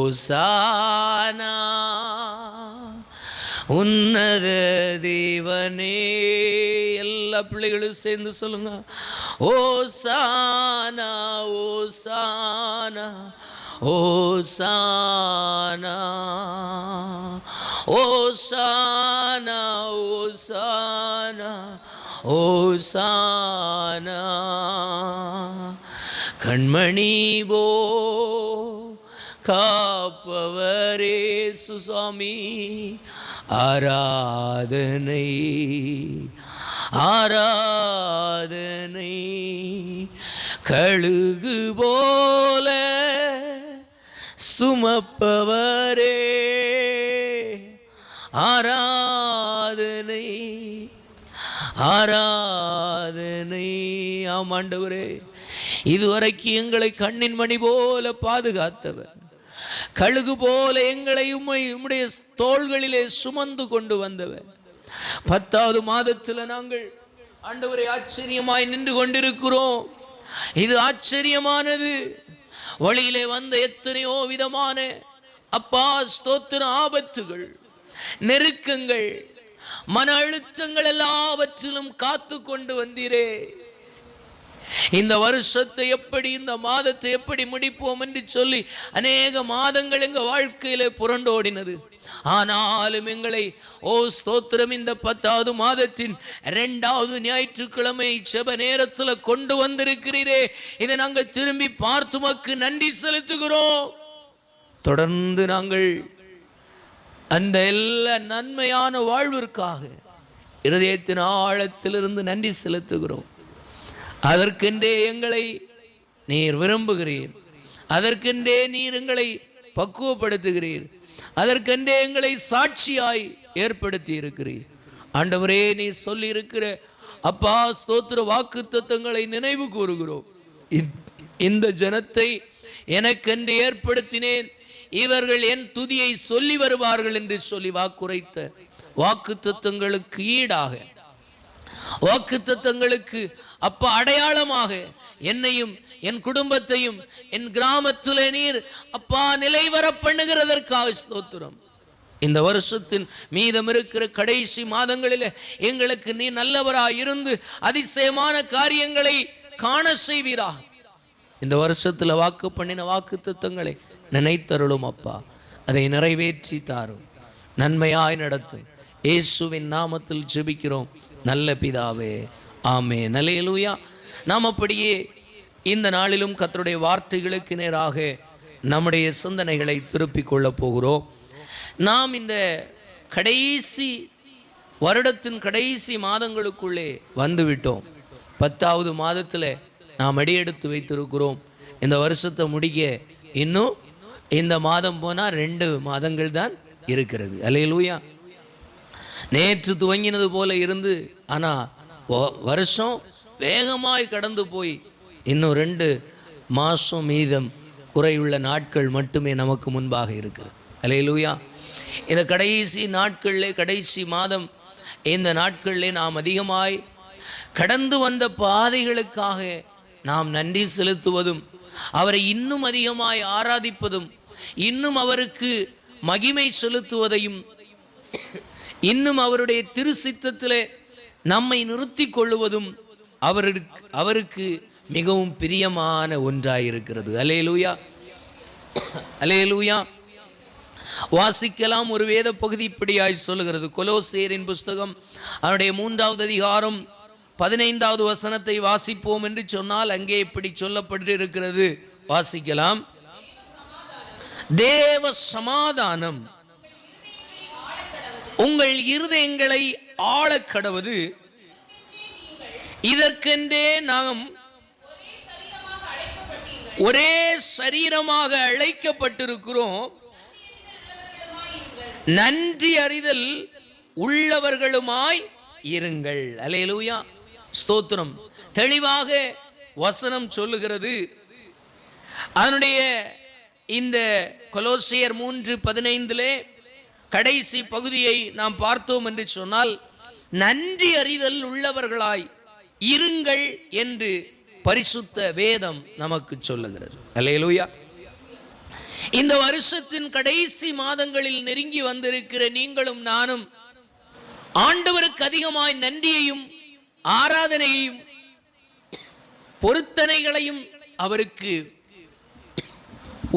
ஓசானா உன்னத தேவனே. எல்லா பிள்ளைகளும் சேர்ந்து சொல்லுங்க, ஓசானா ஓசானா ஓசானா ஓசானா ஓசானா ஓசானா. கண்மணி போ காப்பவரே சுவாமி, ஆராதனை ஆராதனை. கழுகு போல சுமப்பவரே ஆராதனை ஆராதனை. ஆமாண்டவரே, இதுவரைக்கும் எங்களை கண்ணின் மணி போல பாதுகாத்தவர், கழுகு போல எங்களை உம்முடைய தோள்களிலே சுமந்து கொண்டு வந்தவர். 10வது மாதத்தில் நாங்கள் ஆண்டவரை ஆச்சரியமாய் நின்று கொண்டிருக்கிறோம். இது ஆச்சரியமானது. வழியிலே வந்த எத்தனையோ விதமான அப்பா ஸ்தோத்திர ஆபத்துகள், நெருக்கங்கள், மன அழுத்தங்கள் எல்லாவற்றிலும் காத்து கொண்டு வந்தீரே. இந்த வருஷத்தை எப்படி, இந்த மாதத்தை எப்படி முடிப்போம் என்று சொல்லி அநேக மாதங்கள் எங்க வாழ்க்கையில புரண்டோடினது. ஆனாலும் எங்களை ஸ்தோத்திரம் இந்த 10வது மாதத்தின் 2வது ஞாயிற்றுக்கிழமை செப நேரத்தில் கொண்டு வந்திருக்கிறீரே. இதை நாங்கள் திரும்பி பார்த்துமக்கு நன்றி செலுத்துகிறோம். தொடர்ந்து நாங்கள் அந்த எல்லா நன்மையான வாழ்விற்காக இருதயத்தின் ஆழத்திலிருந்து நன்றி செலுத்துகிறோம். அதற்கென்றே எங்களை நீர் விரும்புகிறீர், அதற்கென்றே நீர் எங்களை பக்குவப்படுத்துகிறீர், அதற்கென்றே எங்களை சாட்சியாய் ஏற்படுத்தி இருக்கிறீர். ஆண்டவரே, நீ சொல்லி இருக்கிற அப்பா ஸ்தோத்திர வாக்கு தத்தங்களை நினைவு கூறுகிறோம். இந்த ஜனத்தை எனக்கென்று ஏற்படுத்தினேன், இவர்கள் என் துதியை சொல்லி வருவார்கள் என்று சொல்லி வாக்குரைத்த வாக்கு தத்தங்களுக்கு ஈடாக, வாக்கு தத்தங்களுக்கு அப்பா அடையாளமாக என்னையும் என் குடும்பத்தையும் என் கிராமத்தில் நீர் அப்பா நிலைவர பண்ணுகிறதற்காக ஸ்தோத்திரம். இந்த வருஷத்தின் மீதம் இருக்கிற கடைசி மாதங்களில் எங்களுக்கு நீ நல்லவராய் இருந்து அதிசயமான காரியங்களை காண செய்வீராக. இந்த வருஷத்தில் வாக்கு பண்ணின வாக்கு தத்தங்களை நினைத்தருளும் அப்பா, அதை நிறைவேற்றி தாரும், நன்மையாய் நடத்தும். இயேசுவின் நாமத்தில் ஜெபிக்கிறோம் நல்ல பிதாவே, ஆமென். அல்லேலூயா. நாம் அப்படியே இந்த நாளிலும் கர்த்தருடைய வார்த்தைகளுக்கு நேராக நம்முடைய சிந்தனைகளை திருப்பிக் கொள்ளப் போகிறோம். நாம் இந்த கடைசி வருடத்தின் கடைசி மாதங்களுக்குள்ளே வந்துவிட்டோம். 10வது மாதத்தில் நாம் அடியெடுத்து வைத்திருக்கிறோம். இந்த வருஷத்தை முடிக்க இன்னும் இந்த மாதம் போனால் 2 மாதங்கள் தான் இருக்கிறது. அல்லேலூயா. நேற்று துவங்கினது போல இருந்து ஆனால் வருஷம் வேகமாய் கடந்து போய் இன்னும் 2 மாதம் மீதம் குறையுள்ள நாட்கள் மட்டுமே நமக்கு முன்பாக இருக்கிறது. அல்லேலூயா. இந்த கடைசி நாட்களிலே, கடைசி மாதம் இந்த நாட்களிலே நாம் அதிகமாய் கடந்து வந்த பாதைகளுக்காக நாம் நன்றி செலுத்துவதும், அவரை இன்னும் அதிகமாய் ஆராதிப்பதும், இன்னும் அவருக்கு மகிமை செலுத்துவதையும், இன்னும் அவருடைய திரு சித்தத்திலே நம்மை நிறுத்தி கொள்ளுவதும் அவருக்கு மிகவும் பிரியமான ஒன்றாயிருக்கிறது. அல்லேலூயா, அல்லேலூயா. வாசிக்கலாம். ஒரு வேத பகுதி இப்படியாய் சொல்லுகிறது. கொலோசேயரின் புஸ்தகம் அவருடைய 3வது அதிகாரம் 15வது வசனத்தை வாசிப்போம் என்று சொன்னால் அங்கே இப்படி சொல்லப்பட்டிருக்கிறது. வாசிக்கலாம். தேவ சமாதானம் உங்கள் இருதயங்களை ஆளக்கடவது, இதற்கென்றே நாம் ஒரே சரீரமாக அழைக்கப்பட்டிருக்கிறோம், நன்றி அறிதல் உள்ளவர்களுமாய் இருங்கள். அல்லேலூயா, ஸ்தோத்திரம். தெளிவாக வசனம் சொல்லுகிறது. அதனுடைய இந்த கொலோசியர் 3:15 கடைசி பகுதியை நாம் பார்த்தோம் என்று சொன்னால், நன்றி அறிதல் உள்ளவர்களாய் இருங்கள் என்று பரிசுத்த வேதம் நமக்கு சொல்லுகிறது. அல்லேலூயா. இந்த வருஷத்தின் கடைசி மாதங்களில் நெருங்கி வந்திருக்கிற நீங்களும் நானும் ஆண்டவருக்கு அதிகமாய் நன்றியையும் ஆராதனையையும் பொருத்தனைகளையும் அவருக்கு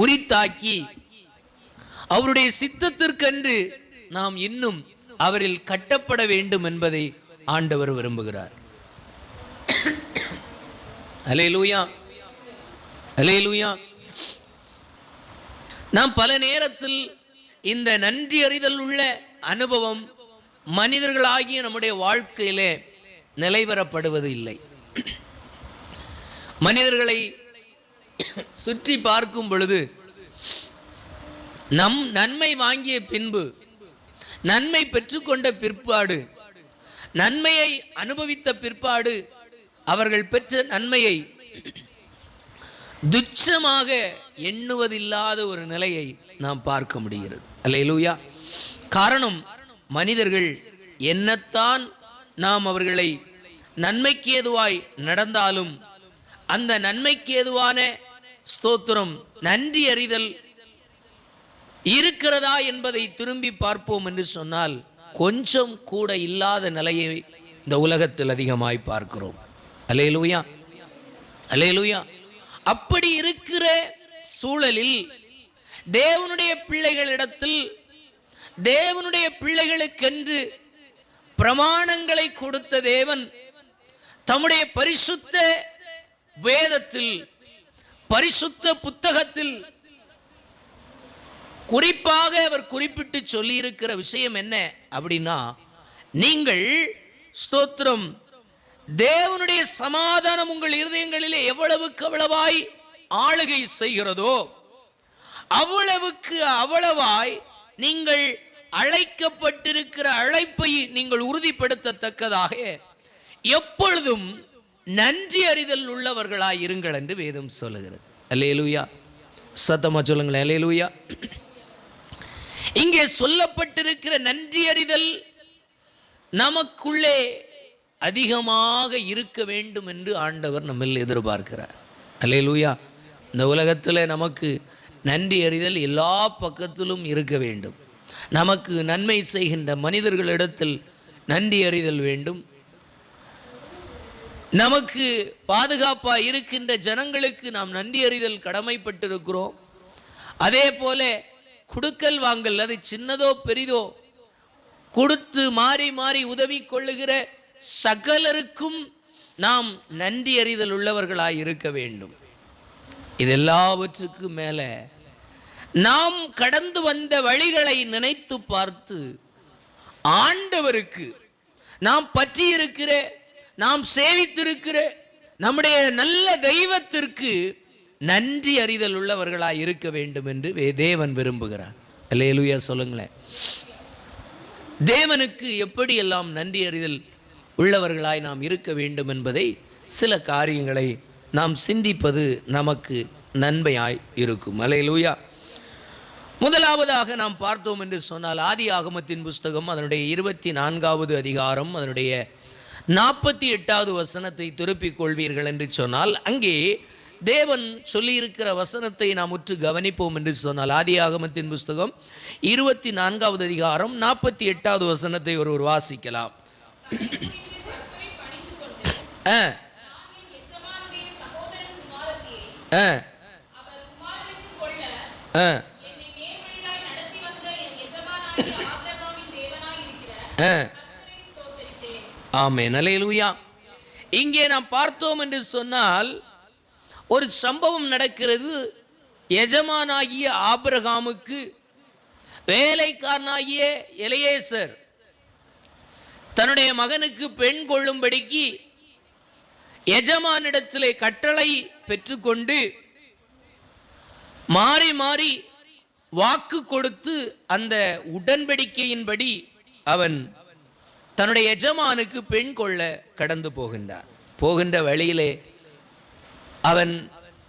உரித்தாக்கி அவருடைய சித்தத்திற்கென்று நாம் இன்னும் அவரில் கட்டப்பட வேண்டும் என்பதை ஆண்டவர் விரும்புகிறார். அல்லேலூயா, அல்லேலூயா. நாம் பல நேரத்தில் இந்த நன்றி அறிதல் உள்ள அனுபவம் மனிதர்களாகிய நம்முடைய வாழ்க்கையிலே நிலைவரப்படுவது இல்லை. மனிதர்களை சுற்றி பார்க்கும் பொழுது நம் நன்மை வாங்கிய பின்பு, நன்மை பெற்றுக்கொண்ட பிற்பாடு, நன்மையை அனுபவித்த பிற்பாடு அவர்கள் பெற்ற நன்மையை துச்சமாக எண்ணுவதில்லாத ஒரு நிலையை நாம் பார்க்க முடிகிறது. அல்லேலூயா. காரணம், மனிதர்கள் என்னத்தான் நாம் அவர்களை நன்மைக்கு ஏதுவாய் நடந்தாலும் அந்த நன்மைக்கு ஏதுவான ஸ்தோத்திரம் நன்றி அறிதல் இருக்கிறதா என்பதை திரும்பி பார்ப்போம் என்று சொன்னால் கொஞ்சம் கூட இல்லாத நிலையை இந்த உலகத்தில் அதிகமாய் பார்க்கிறோம். அல்லேலூயா, அல்லேலூயா. அப்படி இருக்கிற சூழலில் தேவனுடைய பிள்ளைகளிடத்தில் தேவனுடைய பிள்ளைகளுக்கென்று பிரமாணங்களை கொடுத்த தேவன் தம்முடைய பரிசுத்த வேதத்தில், பரிசுத்த புத்தகத்தில் குறிப்பாக அவர் குறிப்பிட்டு சொல்லி இருக்கிற விஷயம் என்ன அப்படின்னா, நீங்கள் ஸ்தோத்திரம் தேவனுடைய சமாதானம் உங்கள் இருதயங்களிலே எவ்வளவுக்கு அவ்வளவாய் ஆளுகை செய்கிறதோ அவ்வளவுக்கு அவ்வளவாய் நீங்கள் அழைக்கப்பட்டிருக்கிற அழைப்பை நீங்கள் உறுதிப்படுத்தத்தக்கதாக எப்பொழுதும் நன்றி அறிதல் உள்ளவர்களாய் இருங்கள் என்று வேதம் சொல்லுகிறது. அல்லேலூயா. சத்தமா சொல்லுங்களேன், அல்லேலூயா. இங்கே சொல்லப்பட்டிருக்கிற நன்றி அறிதல் நமக்குள்ளே அதிகமாக இருக்க வேண்டும் என்று ஆண்டவர் நம்மில் எதிர்பார்க்கிறார். அல்லேலூயா. இந்த உலகத்தில் நமக்கு நன்றி அறிதல் எல்லா பக்கத்திலும் இருக்க வேண்டும். நமக்கு நன்மை செய்கின்ற மனிதர்களிடத்தில் நன்றி அறிதல் வேண்டும். நமக்கு பாதுகாப்பாக இருக்கின்ற ஜனங்களுக்கு நாம் நன்றி அறிதல் கடமைப்பட்டிருக்கிறோம். அதே போல குடுக்கல் வாங்கல், அது சின்னதோ பெரிதோ, கொடுத்து மாறி மாறி உதவி கொள்ளுகிற சகலருக்கும் நாம் நன்றி அறிதல் உள்ளவர்களாய் இருக்க வேண்டும். இதெல்லாவற்றுக்கு மேல நாம் கடந்து வந்த வழிகளை நினைத்து பார்த்து ஆண்டவருக்கு நாம் பற்றி இருக்கிற, நாம் சேவித்திருக்கிற நம்முடைய நல்ல தெய்வத்திற்கு நன்றி அறிதல் உள்ளவர்களாய் இருக்க வேண்டும் என்று தேவன் விரும்புகிறார். அல்லேலூயா சொல்லுங்களேன். தேவனுக்கு எப்படியெல்லாம் நன்றி அறிதல் உள்ளவர்களாய் நாம் இருக்க வேண்டும் என்பதை சில காரியங்களை நாம் சிந்திப்பது நமக்கு நன்மையாய் இருக்கும். அல்லேலூயா. முதலாவதாக நாம் பார்த்தோம் என்று சொன்னால் ஆதியாகமத்தின் புஸ்தகம் அதனுடைய 24வது அதிகாரம் அதனுடைய 48வது வசனத்தை திருப்பிக் கொள்வீர்கள் என்று சொன்னால், அங்கே தேவன் சொல்லியிருக்கிற வசனத்தை நாம் உற்று கவனிப்போம் என்று சொன்னால், ஆதியாகமத்தின் புஸ்தகம் 24வது அதிகாரம் 48வது வசனத்தை ஒருவர் வாசிக்கலாம். ஆமென், அல்லேலூயா. இங்கே நாம் பார்த்தோம் என்று சொன்னால் ஒரு சம்பவம் நடக்கிறது. எஜமானாகிய ஆபிரகாமுக்கு வேலைக்காரனாகிய எலியேசர் தன்னுடைய மகனுக்கு பெண் கொள்ளும்படிக்கு எஜமானிடத்திலே கட்டளை பெற்றுக்கொண்டு மாறி மாறி வாக்கு கொடுத்து அந்த உடன்படிக்கையின்படி அவன் தன்னுடைய எஜமானுக்கு பெண் கொள்ள கடந்து போகின்ற வழியிலே அவன்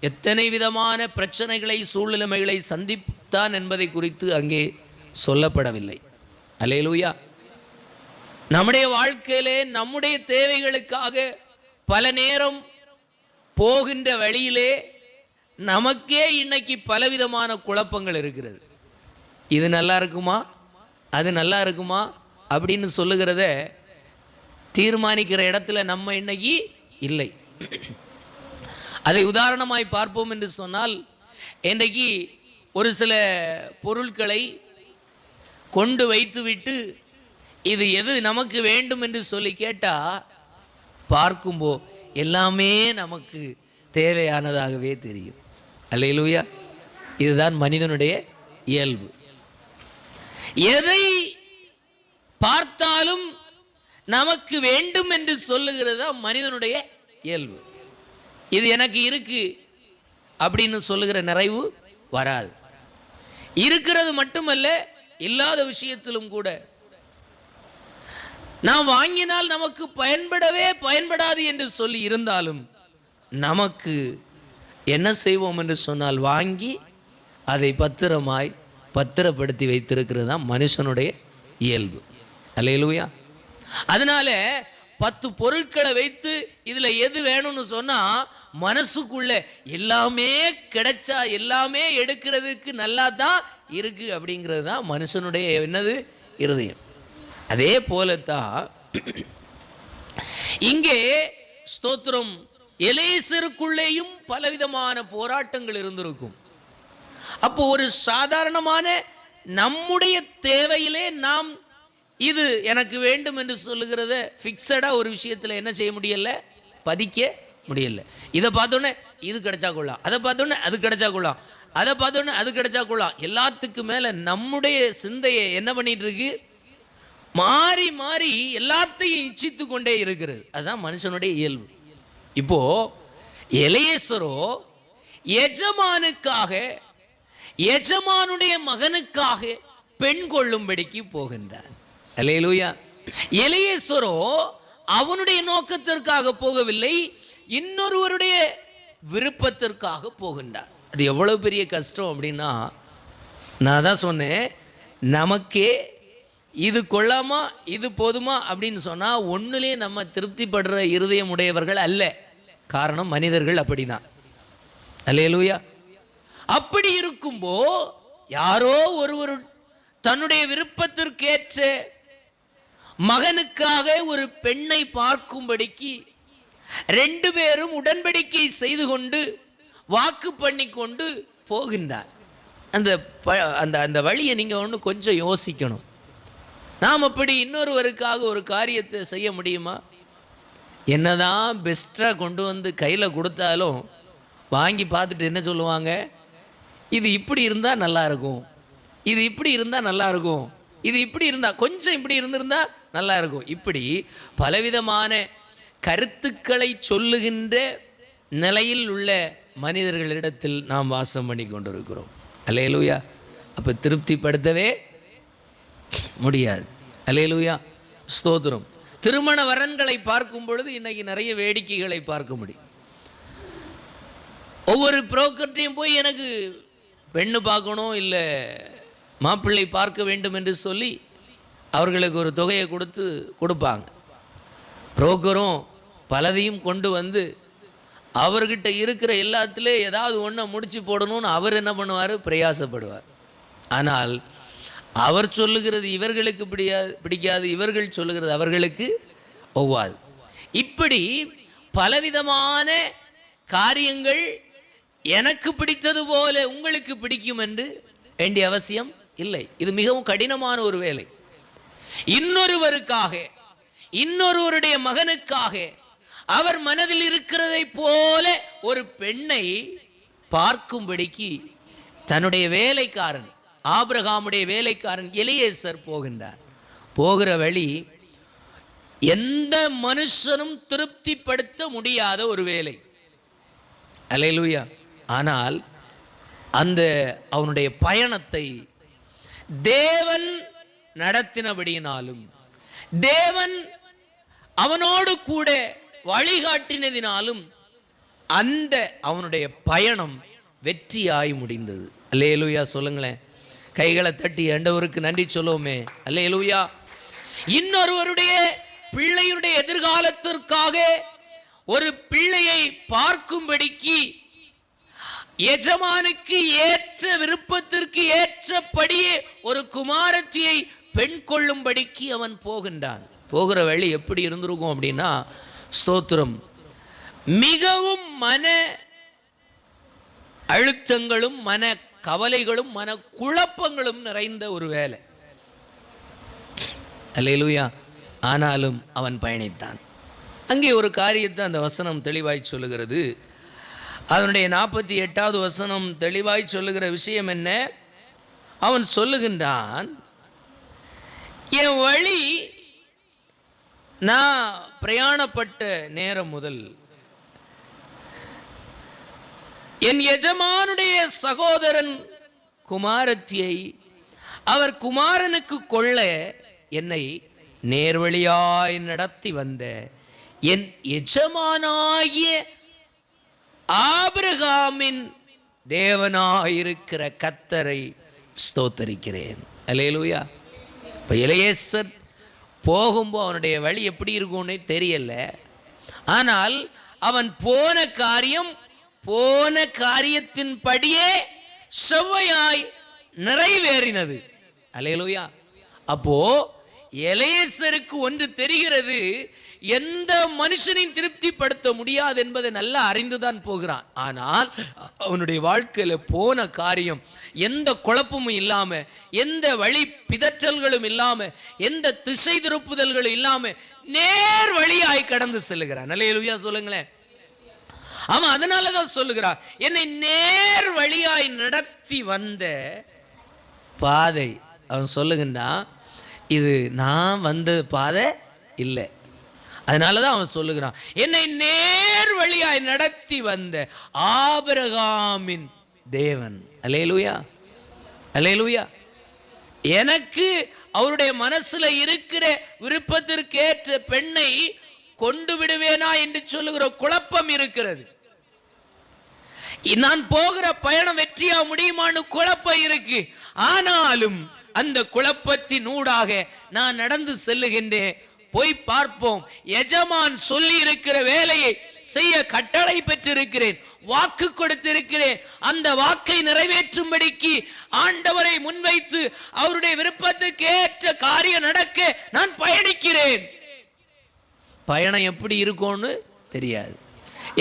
எத்தனை விதமான பிரச்சனைகளை சூழ்நிலைமைகளை சந்தித்தான் என்பதை குறித்து அங்கே சொல்லப்படவில்லை. அல்லேலூயா. நம்முடைய வாழ்க்கையிலே நம்முடைய தேவைகளுக்காக பல நேரம் போகின்ற வழியிலே நமக்கே இன்னைக்கு பலவிதமான குழப்பங்கள் இருக்கிறது. இது நல்லா இருக்குமா, அது நல்லா இருக்குமா அப்படின்னு சொல்லுகிறத தீர்மானிக்கிற இடத்துல நம்ம இன்னைக்கு இல்லை. அதை உதாரணமாய் பார்ப்போம் என்று சொன்னால், இன்றைக்கு ஒரு சில பொருட்களை கொண்டு வைத்துவிட்டு இது எது நமக்கு வேண்டும் என்று சொல்லி கேட்டால் பார்க்கும்போ எல்லாமே நமக்கு தேவையானதாகவே தெரியும். அல்லேலூயா. இதுதான் மனிதனுடைய இயல்பு. எதை பார்த்தாலும் நமக்கு வேண்டும் என்று சொல்லுகிறது மனிதனுடைய இயல்பு. இது எனக்கு இருக்கு அப்படின்னு சொல்லுகிற நிறைவு வராது. இருக்கிறது மட்டுமல்ல, இல்லாத விஷயத்திலும் கூட நாம் வாங்கினால் நமக்கு பயன்படவே பயன்படாது என்று சொல்லி இருந்தாலும் நமக்கு என்ன செய்வோம் என்று சொன்னால் வாங்கி அதை பத்திரப்படுத்தி வைத்திருக்கிறது தான் மனுஷனுடைய இயல்பு. அல்லேலூயா. அதனால 10 பொருட்களை வைத்து இதுல எது வேணும்னு சொன்னா மனசுக்குள்ள எல்லாமே கிடைச்சா எல்லாமே எடுக்கிறதுக்கு நல்லா தான் இருக்கு அப்படிங்கிறது தான் மனுஷனுடைய என்னது இருதயம். அதே போலத்தான் இங்கே ஸ்தோத்திரம் எலேசருக்குள்ளேயும் பலவிதமான போராட்டங்கள் இருந்திருக்கும். அப்போ ஒரு சாதாரணமான நம்முடைய தேவையிலே நாம் இது எனக்கு வேண்டும் என்று சொல்லுகிறத ஃபிக்ஸடா ஒரு விஷயத்துல என்ன செய்ய முடியல, பதிக்க முடியல. இதை பார்த்தோன்னே இது கிடைச்சா கொள்ளலாம், அதை பார்த்தோன்னே அது கிடைச்சா கொள்ளலாம், அதை பார்த்தோன்னே அது கிடைச்சா கொள்ளலாம். எல்லாத்துக்கு மேல நம்முடைய சிந்தையை என்ன பண்ணிட்டு இருக்கு, மாறி மாறி எல்லாத்தையும் இச்சித்து கொண்டே இருக்கிறது. அதுதான் மனுஷனுடைய இயல்பு. இப்போ எலியேசரோ எஜமானுக்காக, எஜமானுடைய மகனுக்காக பெண் கொள்ளும்படிக்கு போகின்றான். அல்லேலூயா. எலியேசரோ அவனுடைய நோக்கத்திற்காக போகவில்லை, இன்னொருவருடைய விருப்பத்திற்காக போகின்றார். அது எவ்வளவு பெரிய கஷ்டம் அப்படின்னா, நான் தான் சொன்னேன், நமக்கே இது கொள்ளாமா இது போதுமா அப்படின்னு சொன்னா ஒண்ணுலே நம்ம திருப்திப்படுற இருதயம் உடையவர்கள் அல்ல. காரணம் மனிதர்கள் அப்படிதான். அல்லேலூயா. அப்படி இருக்கும்போ யாரோ ஒருவர் தன்னுடைய விருப்பத்திற்கேற்ற மகனுக்காக ஒரு பெண்ணை பார்க்கும்படிக்கு 2 பேரும் உடன்படிக்கை செய்து கொண்டு வாக்கு பண்ணி கொண்டு போகின்றார். அந்த வழியை நீங்க ஒன்று கொஞ்சம் யோசிக்கணும். நாம் அப்படி இன்னொருவருக்காக ஒரு காரியத்தை செய்ய முடியுமா? என்னதான் பெஸ்ட்டாக கொண்டு வந்து கையில் கொடுத்தாலும் வாங்கி பார்த்துட்டு என்ன சொல்லுவாங்க, இது இப்படி இருந்தால் நல்லா இருக்கும், இது இப்படி இருந்தால் நல்லா இருக்கும், இது இப்படி இருந்தால் கொஞ்சம் இப்படி இருந்திருந்தா நல்லா இருக்கும். இப்படி பலவிதமான கருத்துக்களை சொல்லுகின்ற நிலையில் உள்ள மனிதர்களிடத்தில் நாம் வாசம் பண்ணி கொண்டிருக்கிறோம். அல்லேலூயா. அப்போ திருப்திப்படுத்தவே முடியாது. அல்லேலூயா. ஸ்தோத்திரம். திருமண வரன்களை பார்க்கும் பொழுது இன்னைக்கு நிறைய வேடிக்கைகளை பார்க்க முடியும். ஒவ்வொரு புரோக்கர்ட்டையும் போய் எனக்கு பெண்ணு பார்க்கணும் இல்லை மாப்பிள்ளை பார்க்க வேண்டும் என்று சொல்லி அவர்களுக்கு ஒரு தொகையை கொடுப்பாங்க. புரோக்கரும் பலதையும் கொண்டு வந்து அவர்கிட்ட இருக்கிற எல்லாத்திலே ஏதாவது ஒன்றை முடிச்சு போடணும்னு அவர் என்ன பண்ணுவார், பிரயாசப்படுவார். ஆனால் அவர் சொல்லுகிறது இவர்களுக்கு பிடிக்காது, இவர்கள் சொல்லுகிறது அவர்களுக்கு ஒவ்வாது. இப்படி பலவிதமான காரியங்கள் எனக்கு பிடித்தது போல உங்களுக்கு பிடிக்கும் என்று வேண்டிய அவசியம் இல்லை. இது மிகவும் கடினமான ஒரு வேலை. இன்னொருவருக்காக, இன்னொருவருடைய மகனுக்காக அவர் மனதில் இருக்கிறதை போல ஒரு பெண்ணை பார்க்கும்படிக்கு தன்னுடைய வேலைக்காரன், ஆபிரகாமுடைய வேலைக்காரன் எலியேசர் போகின்றார். போகிற வழி எந்த மனுஷனும் திருப்திப்படுத்த முடியாத ஒரு வேலை. அல்லேலூயா. ஆனால் அந்த அவனுடைய பயணத்தை தேவன் நடத்தினபடியினாலும், தேவன் அவனோடு கூட வழிகாட்டினதினாலும் அந்த அவனுடைய பயணம் வெற்றியாய் முடிந்தது. அல்லேலூயா. சொல்லுங்களேன், கைகளை தட்டி ஆண்டவருக்கு நன்றி சொல்லுவோமே. அல்லேலூயா. இன்னொருவருடைய பிள்ளையுடைய எதிர்காலத்திற்காக ஒரு பிள்ளையை பார்க்கும்படிக்கு எஜமானுக்கு ஏற்ற விருப்பத்திற்கு ஏற்றபடியே ஒரு குமாரத்தியை பெண் கொள்ளும்படிக்கு அவன் போகின்றான். போகிற வழி எப்படி இருந்திருக்கும் அப்படின்னா, ஸ்தோத்திரம், மிகவும் மன அழுத்தங்களும் மன கவலைகளும் மன குழப்பங்களும் நிறைந்த ஒரு வேலை. அல்லேலூயா. ஆனாலும் அவன் பயணித்தான். அங்கே ஒரு காரியத்தை அந்த வசனம் தெளிவாய் சொல்லுகிறது. அதனுடைய 48வது வசனம் தெளிவாய் சொல்லுகிற விஷயம் என்ன? அவன் சொல்லுகின்றான், என் வழி நான் பிரயாணப்பட்ட நேரம் முதல் என் எஜமானுடைய சகோதரன் குமாரத்தியை அவர் குமாரனுக்கு கொள்ள என்னை நேர்வழியாய் நடத்தி வந்த என் எஜமானாகிய ஆபிரகாமின் தேவனாயிருக்கிற கர்த்தரை ஸ்தோத்தரிக்கிறேன். அல்லேலூயா. இப்போ எலியேசர் போகும்போது அவனுடைய வழி எப்படி இருக்கும்னே தெரியல. ஆனால் அவன் போன காரியத்தின் படியே செவ்வையாய் நிறைவேறினது. அல்லேலூயா. அப்போ எலியேசருக்கு ஒன்று தெரிகிறது, எந்த மனுஷனையும் திருப்திப்படுத்த முடியாது என்பதை நல்லா அறிந்துதான் போகிறான். ஆனால் அவனுடைய வாழ்க்கையில போன காரியம் எந்த குழப்பமும் இல்லாம, எந்த வழி பிதற்றல்களும் இல்லாம, எந்த திசை திருப்புதல்களும் இல்லாம நேர் வழியாய் கடந்து செல்லுகிறான். அல்லேலூயா சொல்லுங்களேன். ஆமா, அதனாலதான் சொல்லுகிறார், என்னை நேர் வழியாய் நடத்தி வந்த பாதை. அவன் சொல்லுகின்றான், இது நான் வந்த பாதை இல்லை. அதனாலதான் அவன் சொல்லுகிறான், என்னை நேர் வழியாய் நடத்தி வந்த ஆபிரகாமின் தேவன். அல்லேலூயா, அல்லேலூயா. எனக்கு அவருடைய மனசுல இருக்கிற விருப்பத்திற்கேற்ற பெண்ணை கொண்டு விடுவேனா என்று சொல்லுகிற குழப்பம் இருக்கிறது. நான் போகிற பயணம் வெற்றியா முடியுமான்னு குழப்பம் இருக்கு. ஆனாலும் அந்த குழப்பத்தின் ஊடாக நான் நடந்து செல்லுகின்றேன். போய் பார்ப்போம். எஜமான் சொல்லி இருக்கிற வேலையை செய்ய கட்டளை பெற்றிருக்கிறேன், வாக்கு கொடுத்திருக்கிறேன். அந்த வாக்கை நிறைவேற்றும்படிக்கு ஆண்டவரை முன்வைத்து அவருடைய விருப்பத்துக்கு ஏற்ற காரியம் நடக்க நான் பயணிக்கிறேன். பயணம் எப்படி இருக்கும்னு தெரியாது,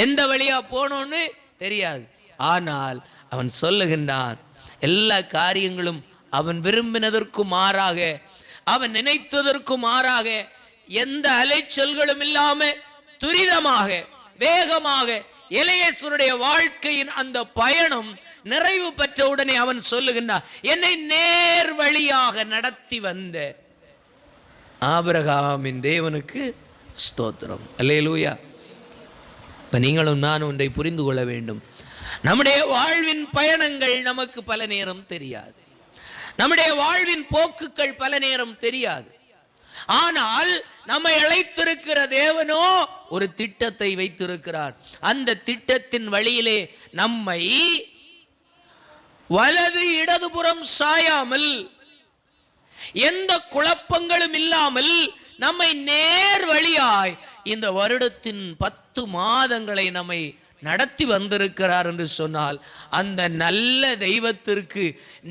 எந்த வழியா போனோன்னு தெரியாது. ஆனால் அவன் சொல்லுகின்றான், எல்லா காரியங்களும் அவன் விரும்பினதற்கு மாறாக, அவன் நினைத்ததற்கு மாறாக, எந்த அலைச்சல்களும் இல்லாம துரிதமாக வேகமாக எலியேசருடைய வாழ்க்கையின் அந்த பயணம் நிறைவு பெற்ற உடனே அவன் சொல்லுகின்றான், என்னை நேர் வழியாக நடத்தி வந்த ஆபிரகாமின் தேவனுக்கு ஸ்தோத்திரம். அல்லேலூயா. இப்ப நீங்களும் நானும் ஒன்றை புரிந்து கொள்ள வேண்டும். நம்முடைய வாழ்வின் பயணங்கள் நமக்கு பல நேரம் தெரியாது, நம்முடைய வாழ்வின் போக்குகள் பல நேரம் தெரியாது. ஆனால் நம்மை அழைத்திருக்கிற தேவனோ ஒரு திட்டத்தை வைத்திருக்கிறார். அந்த திட்டத்தின் வழியிலே நம்மை வலது இடதுபுறம் சாயாமல், எந்த குழப்பங்களும் இல்லாமல் நம்மை நேர் வழியாய் இந்த வருடத்தின் 10 மாதங்களை நம்மை நடத்தி வந்திருக்கிறார் என்று சொன்னால், அந்த நல்ல தெய்வத்திற்கு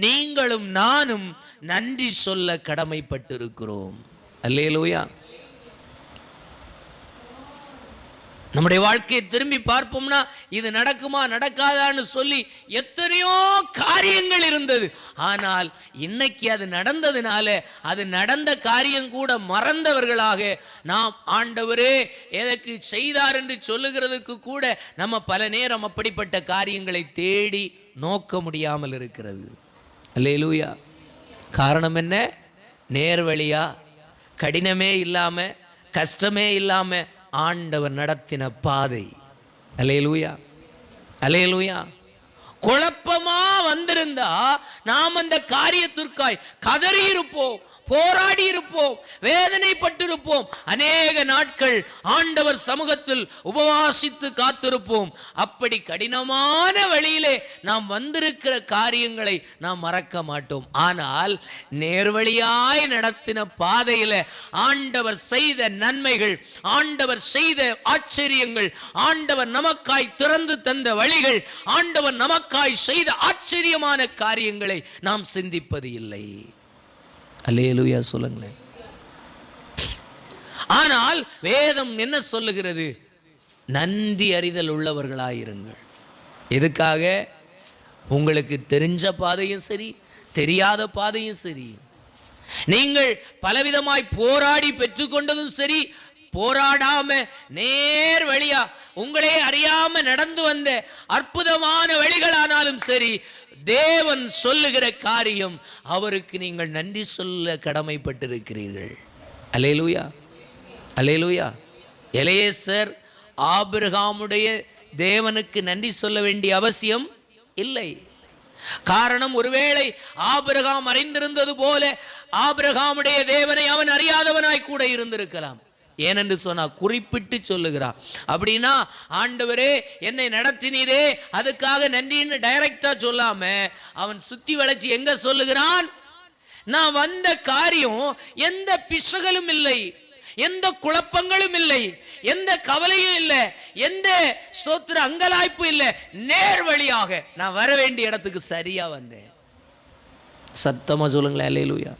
நீங்களும் நானும் நன்றி சொல்ல கடமைப்பட்டிருக்கிறோம். அல்லேலூயா. நம்முடைய வாழ்க்கையை திரும்பி பார்ப்போம்னா, இது நடக்குமா நடக்காதான்னு சொல்லி எத்தனையோ காரியங்கள் இருந்தது. ஆனால் இன்னைக்கு அது நடந்ததுனால அது நடந்த காரியம் கூட மறந்தவர்களாக நாம் ஆண்டவரே எதற்கு செய்தார் என்று சொல்லுகிறதுக்கு கூட நம்ம பல நேரம் அப்படிப்பட்ட காரியங்களை தேடி நோக்க முடியாமல் இருக்கிறது. அல்லேலூயா. காரணம் என்ன? நேர்வழியா, கடினமே இல்லாம, கஷ்டமே இல்லாம ஆண்டவர் நடத்தின பாதை. அல்லேலூயா, அல்லேலூயா. குழப்பமா வந்திருந்தா நாம் அந்த காரியத்திற்காய் கதறி இருப்போம், போராடி இருப்போம், வேதனைப்பட்டிருப்போம், அநேக நாட்கள் ஆண்டவர் சமூகத்தில் உபவாசித்து காத்திருப்போம். அப்படி கடினமான வழியிலே நாம் வந்திருக்கிற காரியங்களை நாம் மறக்க மாட்டோம். ஆனால் நேர்வழியாய் நடத்தின பாதையில ஆண்டவர் செய்த நன்மைகள், ஆண்டவர் செய்த ஆச்சரியங்கள், ஆண்டவர் நமக்காய் திறந்து தந்த வழிகள், ஆண்டவர் நமக்காய் செய்த ஆச்சரியமான காரியங்களை நாம் சிந்திப்பது இல்லை. அல்லேலூயா சொல்லுங்களேன். ஆனால் வேதம் என்ன சொல்லுகிறது? நன்றி அறிதல் உள்ளவர்களாயிருங்கள். எதுக்காக? உங்களுக்கு தெரிஞ்ச பாதையும் சரி, தெரியாத பாதையும் சரி, நீங்கள் பலவிதமாய் போராடி பெற்றுக்கொண்டதும் சரி, போராடாம நேர் வழியா உங்களே அறியாம நடந்து வந்த அற்புதமான வழிகளானாலும் சரி, தேவன் சொல்லுகிற காரியம் அவருக்கு நீங்கள் நன்றி சொல்ல கடமைப்பட்டிருக்கிறீர்கள். அல்லேலூயா, அல்லேலூயா. எலியேசர் ஆபிரகாமுடைய தேவனுக்கு நன்றி சொல்ல வேண்டிய அவசியம் இல்லை. காரணம், ஒருவேளை ஆபிரகாம் அறிந்திருந்தது போல ஆபிரகாமுடைய தேவனை அவன் அறியாதவனாய் கூட இருந்திருக்கலாம். ஏனென்று சொன்னா குறிப்பிட்டு சொல்லுகிறான். அப்படின்னா, ஆண்டவரே என்னை நடத்தினீரே அதுக்காக நன்றின்னு டைரக்டா சொல்லாம அவன் சுத்தி வளைச்சு எங்க சொல்லுகிறான்? நான் வந்த காரியம் எந்த பிசகலும் இல்லை, எந்த குழப்பங்களும் இல்லை, எந்த கவலையும் இல்லை, எந்த ஸ்தோத்திர அங்கலாய்ப்பு இல்லை, நேர் வழியாக நான் வர வேண்டிய இடத்துக்கு சரியா வந்தேன். சத்தமா சொல்லுங்களேன். அல்லேலூயா.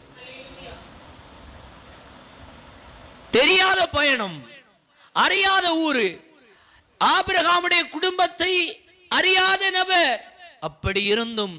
தெரியாத பயணம், அறியாத ஊரு, ஆபிரகாமுடைய குடும்பத்தை அறியாத நபர். அப்படி இருந்தும்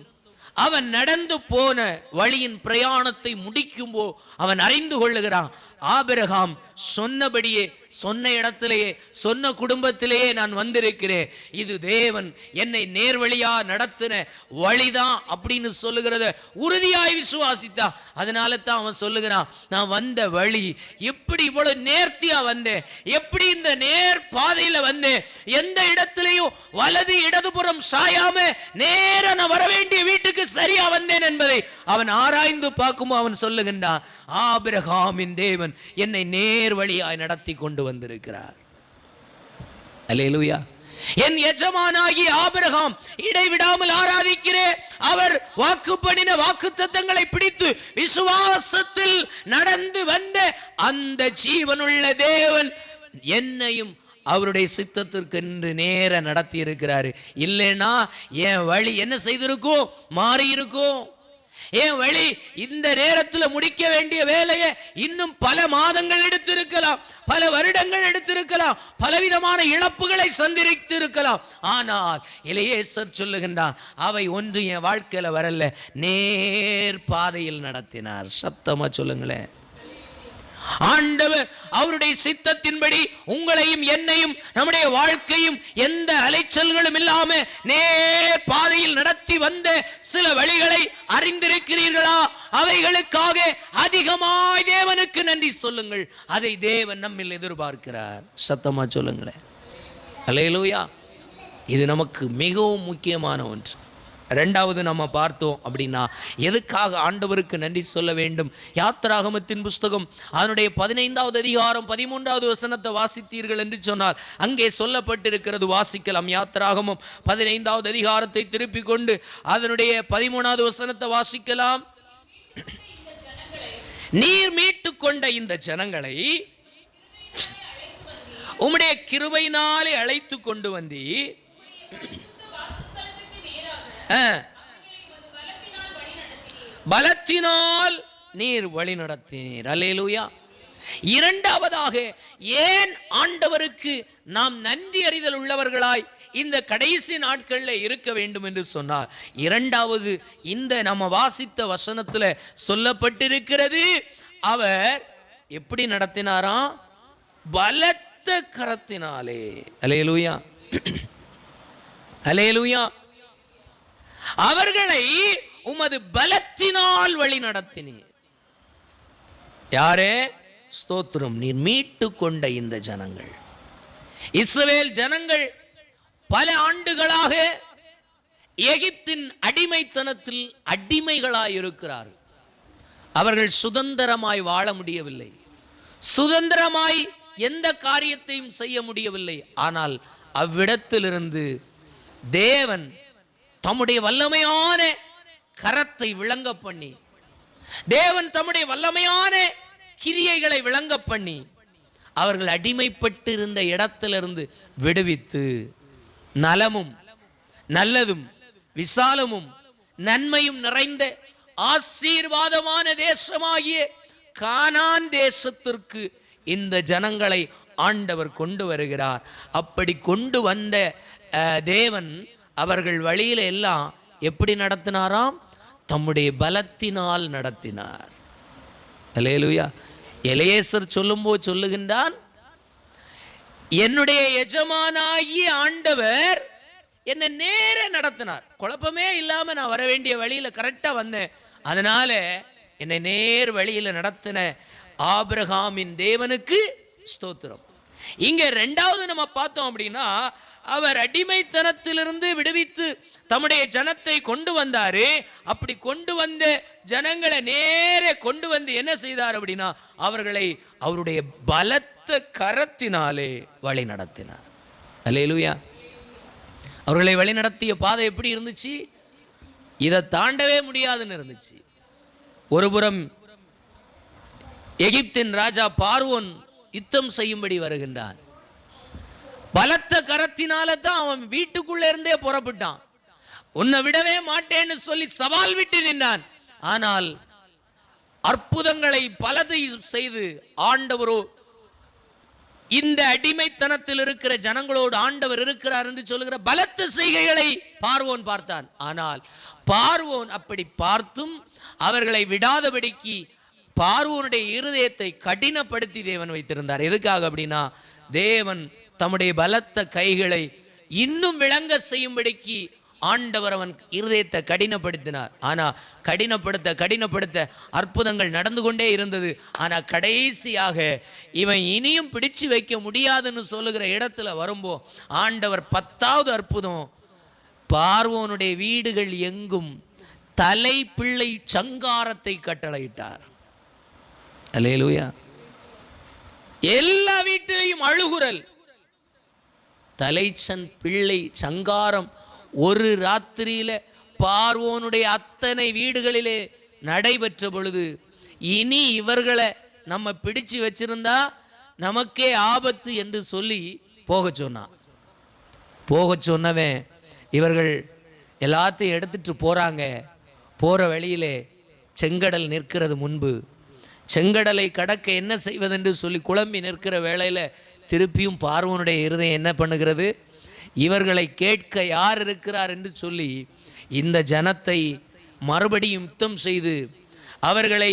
அவன் நடந்து போன வழியின் பிரயாணத்தை முடிக்கும்போ அவன் அறிந்து கொள்ளுகிறான், ஆபிரகாம் சொன்னபடியே, சொன்ன இடத்திலேயே, சொன்ன குடும்பத்திலேயே நான் வந்திருக்கிறேன். இது தேவன் என்னை நேர்வழியா நடத்தின வழிதான் அப்படின்னு சொல்லுகிறத உறுதியாய் விசுவாசித்தா. அதனால தான் அவன் சொல்லுகிறான், நான் வந்த வழி எப்படி இவ்வளவு நேர்த்தியா வந்தேன், எப்படி இந்த நேர் பாதையில வந்தேன், எந்த இடத்திலையும் வலது இடதுபுறம் சாயாம நேர நான் வர வேண்டிய வீட்டுக்கு சரியா வந்தேன் என்பதை அவன் ஆராய்ந்து பார்க்கும்போது அவன் சொல்லுகின்றான், ஆபிரகாமின் தேவன் என்னை நேர் வழியாய் நடத்தி கொண்டு வந்திருக்கிறார். அல்லேலூயா. என் எஜமானாகி ஆபிரகாம் இடைவிடாமல் ஆராதிக்கிறேன். அவர் வாக்கு பண்ணின வாக்குத்தத்தங்களை பிடித்து விசுவாசத்தில் நடந்து வந்த அந்த ஜீவனுள்ள தேவன் என்னையும் அவருடைய சித்தத்திற்கு என்று நேர நடத்தி இருக்கிறாரு. இல்லைன்னா என் வழி என்ன செய்திருக்கும்? மாறி இருக்கும். என் வழி இந்த நேரத்தில் முடிக்க வேண்டிய வேலையை இன்னும் பல மாதங்கள் எடுத்திருக்கலாம், பல வருடங்கள் எடுத்திருக்கலாம், பலவிதமான இழப்புகளை சந்தித்திருக்கலாம். ஆனால் எலியேசர் சொல்லுகின்றான், அவை ஒன்று என் வாழ்க்கையில வரல, நேர் பாதையில் நடத்தினார். சத்தமா சொல்லுங்களேன். ஆண்டவர் அவருடைய சித்தத்தின்படி உங்களையும் என்னையும் நம்முடைய வாழ்க்கையும் எந்த அலைச்சல்களும் இல்லாம நேர் பாதையில் நடத்தி வந்த சில வழிகளை அறிந்திருக்கிறீர்களா? அவைகளுக்காக அதிகமாய் தேவனுக்கு நன்றி சொல்லுங்கள். அதை தேவன் நம்மில் எதிர்பார்க்கிறார். சத்தமா சொல்லுங்களேன். அல்லேலூயா. இது நமக்கு மிகவும் முக்கியமான ஒன்று. ரெண்டாவது நம்ம பார்த்தோம் அப்படின்னா, எதுக்காக ஆண்டவருக்கு நன்றி சொல்ல வேண்டும்? யாத்திராகமத்தின் புஸ்தகம் அதனுடைய 15வது அதிகாரம் 13வது வசனத்தை வாசித்தீர்கள் என்று சொன்னால் அங்கே சொல்லப்பட்டிருக்கிறது. வாசிக்கலாம். யாத்திராகமம் 15வது அதிகாரத்தை திருப்பிக் கொண்டு அதனுடைய 13வது வசனத்தை வாசிக்கலாம். நீர் மீட்டு கொண்ட இந்த ஜனங்களை உம்முடைய கிருபையினாலே அழைத்து கொண்டு வந்தி பலத்தினால் நீர் வழி நடத்தினீர். அல்லேலூயா. இரண்டாவதாக, ஏன் ஆண்டவருக்கு நாம் நன்றி அறிதல் உள்ளவர்களாய் இந்த கடைசி நாட்களில் இருக்க வேண்டும் என்று சொன்னார். இரண்டாவது, இந்த நம்ம வாசித்த வசனத்தில் சொல்லப்பட்டிருக்கிறது, அவர் எப்படி நடத்தினாராம்? பலத்த கரத்தினாலே. அல்லேலூயா, அல்லேலூயா. அவர்களை உமது பலத்தினால் வழி நடத்தினீர். யாரே? ஸ்தோத்திரம். நீர் மீட்டு கொண்ட இந்த ஜனங்கள், இஸ்ரவேல் ஜனங்கள் பல ஆண்டுகளாக எகிப்தின் அடிமைத்தனத்தில் அடிமைகளாய் இருக்கிறார்கள். அவர்கள் சுதந்திரமாய் வாழ முடியவில்லை, சுதந்திரமாய் எந்த காரியத்தையும் செய்ய முடியவில்லை. ஆனால் அவ்விடத்திலிருந்து தேவன் தம்முடைய வல்லமையான கரத்தை விளங்க பண்ணி, தேவன் தம்முடைய வல்லமையான கிரியைகளை விளங்க பண்ணி அவர்கள் அடிமைப்பட்டு இருந்த இடத்திலிருந்து விடுவித்து நலமும் நல்லதும் விசாலமும் நன்மையும் நிறைந்த ஆசீர்வாதமான தேசமாகிய கானான் தேசத்திற்கு இந்த ஜனங்களை ஆண்டவர் கொண்டு வருகிறார். அப்படி கொண்டு வந்த தேவன் அவர்கள் வழியில எல்லாம் எப்படி நடத்தினாராம்? தம்முடைய பலத்தினால் நடத்தினார். அல்லேலூயா. எலியேசர் சொல்லும்போது சொல்லுகின்றான், என்னுடைய எஜமானாகிய ஆண்டவர் என்னை நேர நடத்தினார். குழப்பமே இல்லாம நான் வர வேண்டிய வழியில கரெக்டா வந்தேன். அதனால என்னை நேர் வழியில நடத்தின ஆபிரகாமின் தேவனுக்கு ஸ்தோத்திரம். இங்க ரெண்டாவது நம்ம பார்த்தோம் அப்படின்னா, அவர் அடிமைத்தனத்திலிருந்து விடுவித்து தம்முடைய ஜனத்தை கொண்டு வந்தாரு. அப்படி கொண்டு வந்த ஜனங்களை நேர கொண்டு வந்து என்ன செய்தார் அப்படின்னா, அவர்களை அவருடைய பலத்த கரத்தினாலே வழி நடத்தினார். அல்லேலூயா. அவர்களை வழி நடத்திய பாதை எப்படி இருந்துச்சு? இதை தாண்டவே முடியாதுன்னு இருந்துச்சு. ஒருபுறம் எகிப்தின் ராஜா பார்வோன் யுத்தம் செய்யும்படி வருகின்றான். பலத்த கரத்தினால தான் அவன் வீட்டுக்குள்ள இருந்தே புறப்பட்டான். உன்னை விடவே மாட்டேன்னு சொல்லி சவால் விட்டு நின்றான். ஆனால் அற்புதங்களை பலதை செய்து ஆண்டவரோ இந்த அடிமைத்தனத்தில் இருக்கிற ஜனங்களோடு ஆண்டவர் இருக்கிறார் என்று சொல்லுகிற பலத்த செய்கைகளை பார்வோன் பார்த்தான். ஆனால் பார்வோன் அப்படி பார்த்தும் அவர்களை விடாதபடிக்கு பார்வோனுடைய இருதயத்தை கடினப்படுத்தி தேவன் வைத்திருந்தார். எதுக்காக அப்படின்னா, தேவன் தம்முடைய பலத்த கைகளை இன்னும் விளங்க செய்யும்படிக்கு ஆண்டவர் அவன் இருதயத்தை கடினப்படுத்தினார். ஆனா கடினப்படுத்த அற்புதங்கள் நடந்து கொண்டே இருந்தது. ஆனா கடைசியாக இவன் இனியும் பிடிச்சு வைக்க முடியாதுன்னு சொல்லுகிற இடத்துல வரும்போ ஆண்டவர் 10வது அற்புதம், பார்வோனுடைய வீடுகள் எங்கும் தலை பிள்ளை சங்காரத்தை கட்டளையிட்டார். அல்லேலூயா. எல்லா வீட்டிலையும் அழுகுரல், தலைச்சன் பிள்ளை சங்காரம் ஒரு ராத்திரியில பார்வோனுடைய அத்தனை வீடுகளிலே நடைபெற்ற பொழுது, இனி இவர்களை நம்ம பிடிச்சு வச்சிருந்தா நமக்கே ஆபத்து என்று சொல்லி போக சொன்னவன் இவர்கள் எல்லாத்தையும் எடுத்துட்டு போறாங்க. போற வழியிலே செங்கடல் நிற்கிறது முன்பு. செங்கடலை கடக்க என்ன செய்வதென்று சொல்லி குழம்பி நிற்கிற வேளையில திருப்பியும் பார்வோனுடைய இருதயம் என்ன பண்ணுகிறது? இவர்களை கேட்க யார் இருக்கிறார் என்று சொல்லி இந்த ஜனத்தை மறுபடியும் யுத்தம் செய்து அவர்களை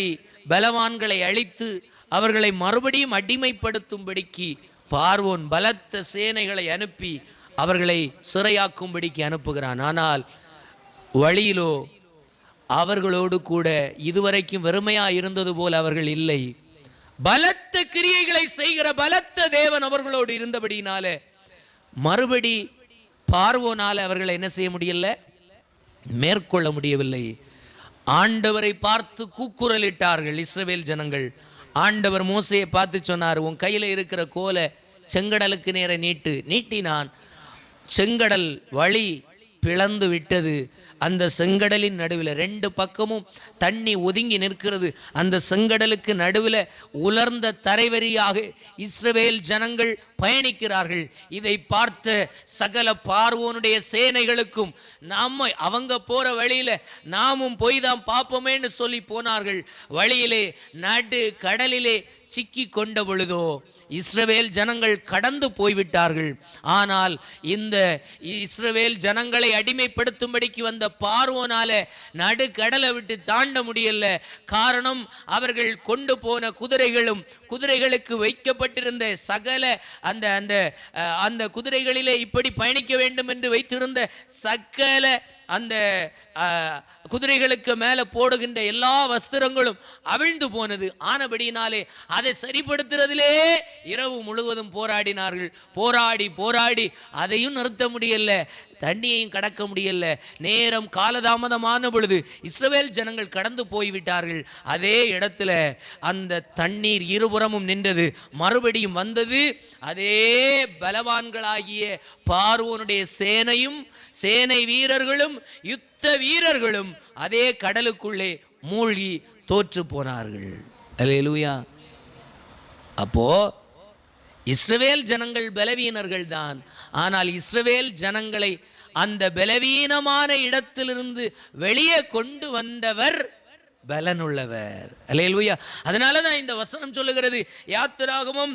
பலவான்களை அழித்து அவர்களை மறுபடியும் அடிமைப்படுத்தும்படிக்கு பார்வோன் பலத்த சேனைகளை அனுப்பி அவர்களை சிறையாக்கும்படிக்கு அனுப்புகிறான். ஆனால் வழியிலோ அவர்களோடு கூட இதுவரைக்கும் வெறுமையா இருந்தது போல அவர்கள் இல்லை. பலத்த கிரியைகளை செய்கிற பலத்த தேவன் அவர்களோடு இருந்தபடினால மறுபடி பார்வோனால அவர்களை என்ன செய்ய முடியல, மேற்கொள்ள முடியவில்லை. ஆண்டவரை பார்த்து கூக்குரலிட்டார்கள் இஸ்ரவேல் ஜனங்கள். ஆண்டவர் மோசேயை பார்த்து சொன்னார், உன் கையில இருக்கிற கோலை செங்கடலுக்கு நேர நீட்டினான். செங்கடல் வழி பிளந்து விட்டது. அந்த செங்கடலின் நடுவில் 2 பக்கமும் தண்ணி ஒதுங்கி நிற்கிறது. அந்த செங்கடலுக்கு நடுவில் உலர்ந்த தரைவரியாக இஸ்ரவேல் ஜனங்கள் பயணிக்கிறார்கள். இதை பார்த்த சகல பார்வோனுடைய சேனைகளுக்கும் அவங்க போற வழியில நாமும் போய் தான் பார்ப்போமேன்னு சொல்லி போனார்கள். வழியிலே நடு கடலிலே சிக்கி கொண்ட பொழுதோ இஸ்ரவேல் ஜனங்கள் கடந்து போய்விட்டார்கள். ஆனால் இந்த இஸ்ரவேல் ஜனங்களை அடிமைப்படுத்தும்படிக்கு வந்த பார்வோனால நடு கடலை விட்டு தாண்ட முடியல. காரணம், அவர்கள் கொண்டு போன குதிரைகளும் குதிரைகளுக்கு வைக்கப்பட்டிருந்த சகல அந்த அந்த அந்த குதிரைகளிலே இப்படி பயணிக்க வேண்டும் என்று வைத்திருந்த சகல அந்த குதிரைகளுக்கு மேல போடுகின்ற எல்லா வஸ்திரங்களும் அவிழ்ந்து போனது. ஆனபடியினாலே அதை சரிப்படுத்துறதிலே இரவு முழுவதும் போராடினார்கள். போராடி போராடி அதையும் நிறுத்த முடியல, தண்ணியையும் கடக்க முடியல. நேரம் காலதாமதமான பொழுது இஸ்ரவேல் ஜனங்கள் கடந்து போய்விட்டார்கள். அதே இடத்துல அந்த தண்ணீர் இருபுறமும் நின்றது, மறுபடியும் வந்தது. அதே பலவான்களாகிய பார்வோனுடைய சேனையும் சேனை வீரர்களும் யுத்த வீரர்களும் அதே கடலுக்குள்ளே மூழ்கி தோற்று போனார்கள். அல்லேலூயா. அப்போ இஸ்ரவேல் ஜனங்கள் பலவீனர்கள் தான். ஆனால் இஸ்ரவேல் ஜனங்களை அந்த பலவீனமான இடத்திலிருந்து வெளியே கொண்டு வந்தவர் பலனுள்ளவர். அல்லேலூயா. அதனால தான் இந்த வசனம் சொல்லுகிறது, யாத்திராகமம்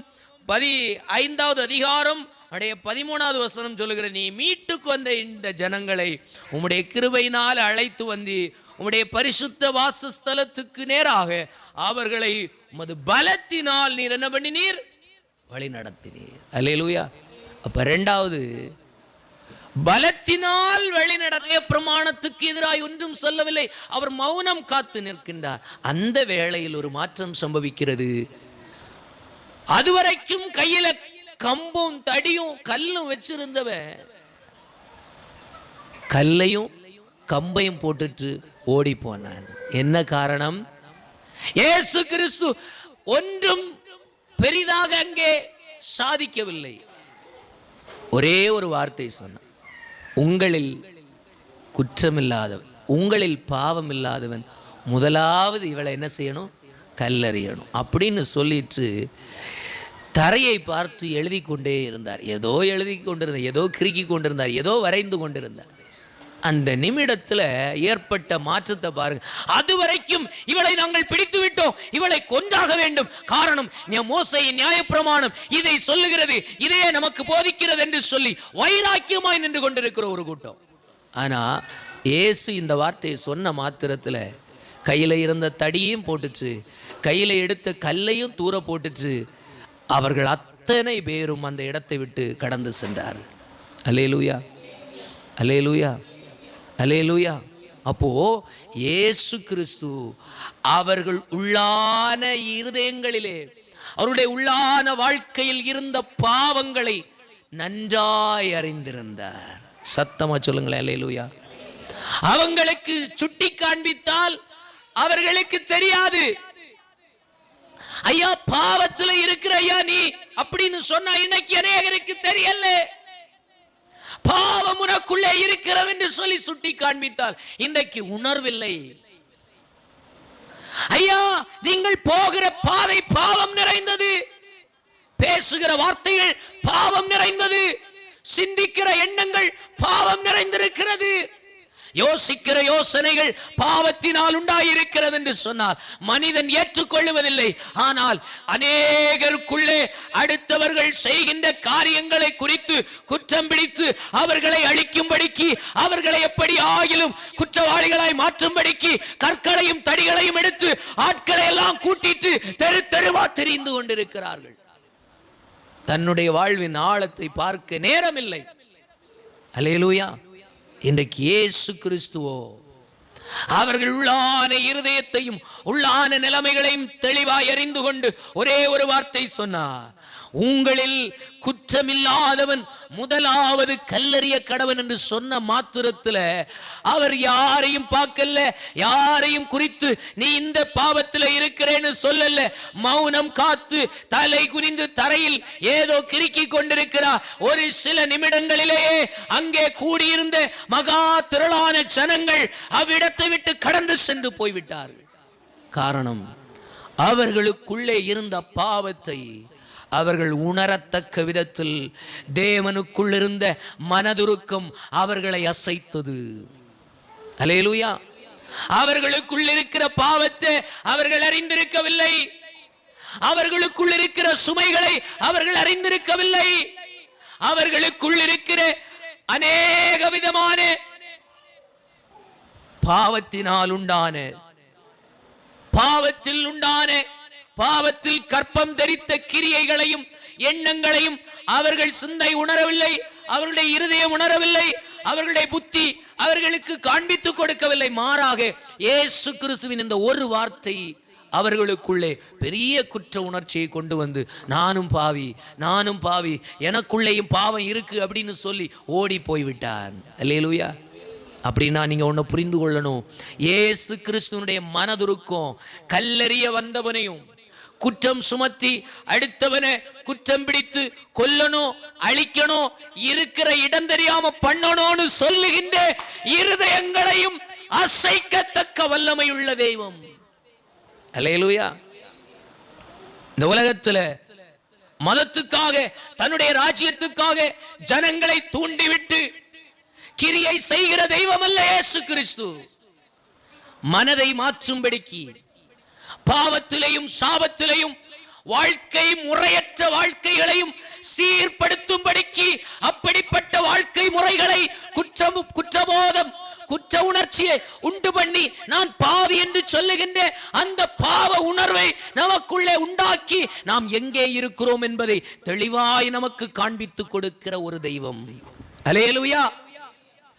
15வது அதிகாரம் 13வது வசனம் சொல்லுகிறது, நீ மீட்டுக்கு வந்த இந்த ஜனங்களை உம்முடைய கிருபையினால் அழைத்து வந்து உம்முடைய பரிசுத்த வாசஸ்தலத்துக்கு நேராக அவர்களை உமது பலத்தினால் நீர் என்ன பண்ணினீர்? வழி நடத்தினீர். அல்லேலூயா. அப்ப இரண்டாவது, பலத்தினால் வழி நடத்திய பிரமாணத்துக்கு எதிராக ஒன்றும் சொல்லவில்லை, அவர் மௌனம் காத்து நிற்கின்றார். அந்த வேளையில் ஒரு மாற்றம் சம்பவிக்கிறது. அதுவரைக்கும் கையில கம்பும் தடியும் கல்லும் வச்சிருந்தவ கல்லையும் கம்பையும் போட்டுட்டு ஓடி போனான். என்ன காரணம்? இயேசு கிறிஸ்து ஒன்றும் பெரிதாக அங்கே சாதிக்கவில்லை. ஒரே ஒரு வார்த்தை சொன்னார், உங்களில் குற்றமில்லாதவன், உங்களில் பாவம் இல்லாதவன் முதலாவது இவளை என்ன செய்யணும்? கல்லறியணும் அப்படின்னு சொல்லிட்டு தரையை பார்த்து எழுதி கொண்டே இருந்தார். ஏதோ எழுதி கொண்டிருந்தார், ஏதோ கிறுக்கி கொண்டிருந்தார், ஏதோ வரைந்து கொண்டிருந்தார். அந்த நிமிடத்தில் ஏற்பட்ட மாற்றத்தை பாருங்க. அதுவரைக்கும் இவளை நாங்கள் பிடித்து விட்டோம், இவளை கொன்றாக வேண்டும், காரணம் மோசேயின் நியாயப்பிரமாணம் இதை சொல்லுகிறது, இதையே நமக்கு போதிக்கிறது என்று சொல்லி வைராக்கியமாய் நின்று கொண்டிருக்கிற ஒரு கூட்டம். ஆனா இயேசு இந்த வார்த்தையை சொன்ன மாத்திரத்தில் கையில இருந்த தடியையும் போட்டுச்சு, கையில எடுத்த கல்லையும் தூர போட்டுச்சு. அவர்கள் அத்தனை பேரும் அந்த இடத்தை விட்டு கடந்து சென்றார். அல்லேலூயா, அல்லேலூயா, அல்லேலூயா. அப்போ இயேசு கிறிஸ்து அவர்கள் உள்ளான இருதயங்களிலே, அவருடைய உள்ளான வாழ்க்கையில் இருந்த பாவங்களை நன்றாய் அறிந்திருந்தார். சத்தமா சொல்லுங்களேன், அல்லேலூயா. அவங்களுக்கு சுட்டி காண்பித்தால் அவர்களுக்கு தெரியாது. ஐயா பாவத்துல இருக்கிற ஐயா நீ அப்படின்னு சொன்னா இன்னைக்கு அநேகருக்கு தெரியல. பாவம் உனக்குள்ளே இருக்கிறது என்று சொல்லி சுட்டி காண்பித்தால் இன்றைக்கு உணர்வில்லை. ஐயா நீங்கள் போகிற பாதை பாவம் நிறைந்தது, பேசுகிற வார்த்தைகள் பாவம் நிறைந்தது, சிந்திக்கிற எண்ணங்கள் பாவம் நிறைந்திருக்கிறது, யோசிக்கிற யோசனைகள் பாவத்தினால் உண்டாயிருக்கிறது என்று சொன்னார் மனிதன் ஏற்றுக்கொள்வதில்லை. ஆனால் அநேகருக்குள்ளே அடுத்தவர்கள் செய்கின்ற காரியங்களை குறித்து குற்றம் பிடித்து அவர்களை அழிக்கும்படிக்கு, அவர்களை எப்படி ஆகிலும் குற்றவாளிகளாய் மாற்றும்படிக்கு கற்களையும் தடிகளையும் எடுத்து ஆட்களை எல்லாம் கூட்டிட்டு தெரு தெருவா தெரிந்து கொண்டிருக்கிறார்கள். தன்னுடைய வாழ்வின் ஆழத்தை பார்க்க நேரமில்லை. அல்லேலூயா. இன்றைக்கு இயேசு கிறிஸ்துவோ அவர்கள் உள்ளான இருதயத்தையும் உள்ளான நிலைமைகளையும் தெளிவாய் அறிந்து கொண்டு ஒரே ஒரு வார்த்தை சொன்னார், உங்களில் குற்றமில்லாதவன் முதலாவது கல்லறிய கடவன் என்று சொன்ன மாத்திரத்தில் அவர் யாரையும் பார்க்கல, யாரையும் குறித்து நீ இந்த பாவத்தில் இருக்கிறேன்னு சொல்லல. மௌனம் காத்து தலை குனிந்து தரையில் ஏதோ கிறுக்கி கொண்டிருக்கிறார். ஒரு சில நிமிடங்களிலேயே அங்கே கூடியிருந்த மகா திரளான ஜனங்கள் அவ்விடத்தை விட்டு கடந்து சென்று போய்விட்டார்கள். காரணம், அவர்களுக்குள்ளே இருந்த பாவத்தை அவர்கள் உணரத்தக்க விதத்தில் தேவனுக்குள் இருந்த மனதுருக்கம் அவர்களை அசைத்தது. அல்லேலூயா. அவர்களுக்குள் இருக்கிற பாவத்தை அவர்கள் அறிந்திருக்கவில்லை, அவர்களுக்குள் இருக்கிற சுமைகளை அவர்கள் அறிந்திருக்கவில்லை, அவர்களுக்குள் இருக்கிற அநேக விதமான பாவத்தினால் உண்டான பாவத்தில் கற்பம் தரித்த கிரியைகளையும் எண்ணங்களையும் அவர்கள் சிந்தை உணரவில்லை, அவருடைய இருதயம் உணரவில்லை. அவர்களுடைய புத்தி அவர்களுக்கு காண்பித்துக் கொடுக்கவில்லை. மாறாக இயேசு கிறிஸ்துவின் இந்த ஒரு வார்த்தை அவர்களுக்குள்ளே பெரிய குற்ற உணர்ச்சியை கொண்டு வந்து, நானும் பாவி, எனக்குள்ளேயும் பாவம் இருக்கு அப்படின்னு சொல்லி ஓடி போய்விட்டான். அல்லேலூயா. அப்படின்னா நீங்க ஒண்ணு புரிந்து கொள்ளணும், இயேசு கிறிஸ்துவனுடைய மனதுருக்கம் கல்லெறிய வந்தவனையும் குற்றம் சுமத்தி அடுத்தவனை குற்றம் பிடித்து கொல்லணும், அழிக்கணும், இருக்கிற இடம் தெரியாம பண்ணணும்னு சொல்லுகின்ற இருதயங்களையும் அசைக்கத்தக்க வல்லமை உள்ள தெய்வம். அல்லேலூயா. இந்த உலகத்துல மதத்துக்காக, தன்னுடைய ராஜ்யத்துக்காக ஜனங்களை தூண்டிவிட்டு கிரியை செய்கிற தெய்வம் அல்ல இயேசு கிறிஸ்து. மனதை மாற்றும்படிக்கு, பாவத்திலையும் சாபத்திலையும் வாழ்க்கை முறையற்ற வாழ்க்கைகளையும் சீர்படுத்தும்படிக்கு, அப்படிப்பட்ட வாழ்க்கை முறைகளை குற்றபோதம் குற்ற உணர்ச்சியை உண்டு பண்ணி நான் பாவி என்று சொல்லுகின்ற அந்த பாவ உணர்வை நமக்குள்ளே உண்டாக்கி நாம் எங்கே இருக்கிறோம் என்பதை தெளிவாய் நமக்கு காண்பித்துக் கொடுக்கிற ஒரு தெய்வம். அல்லேலூயா,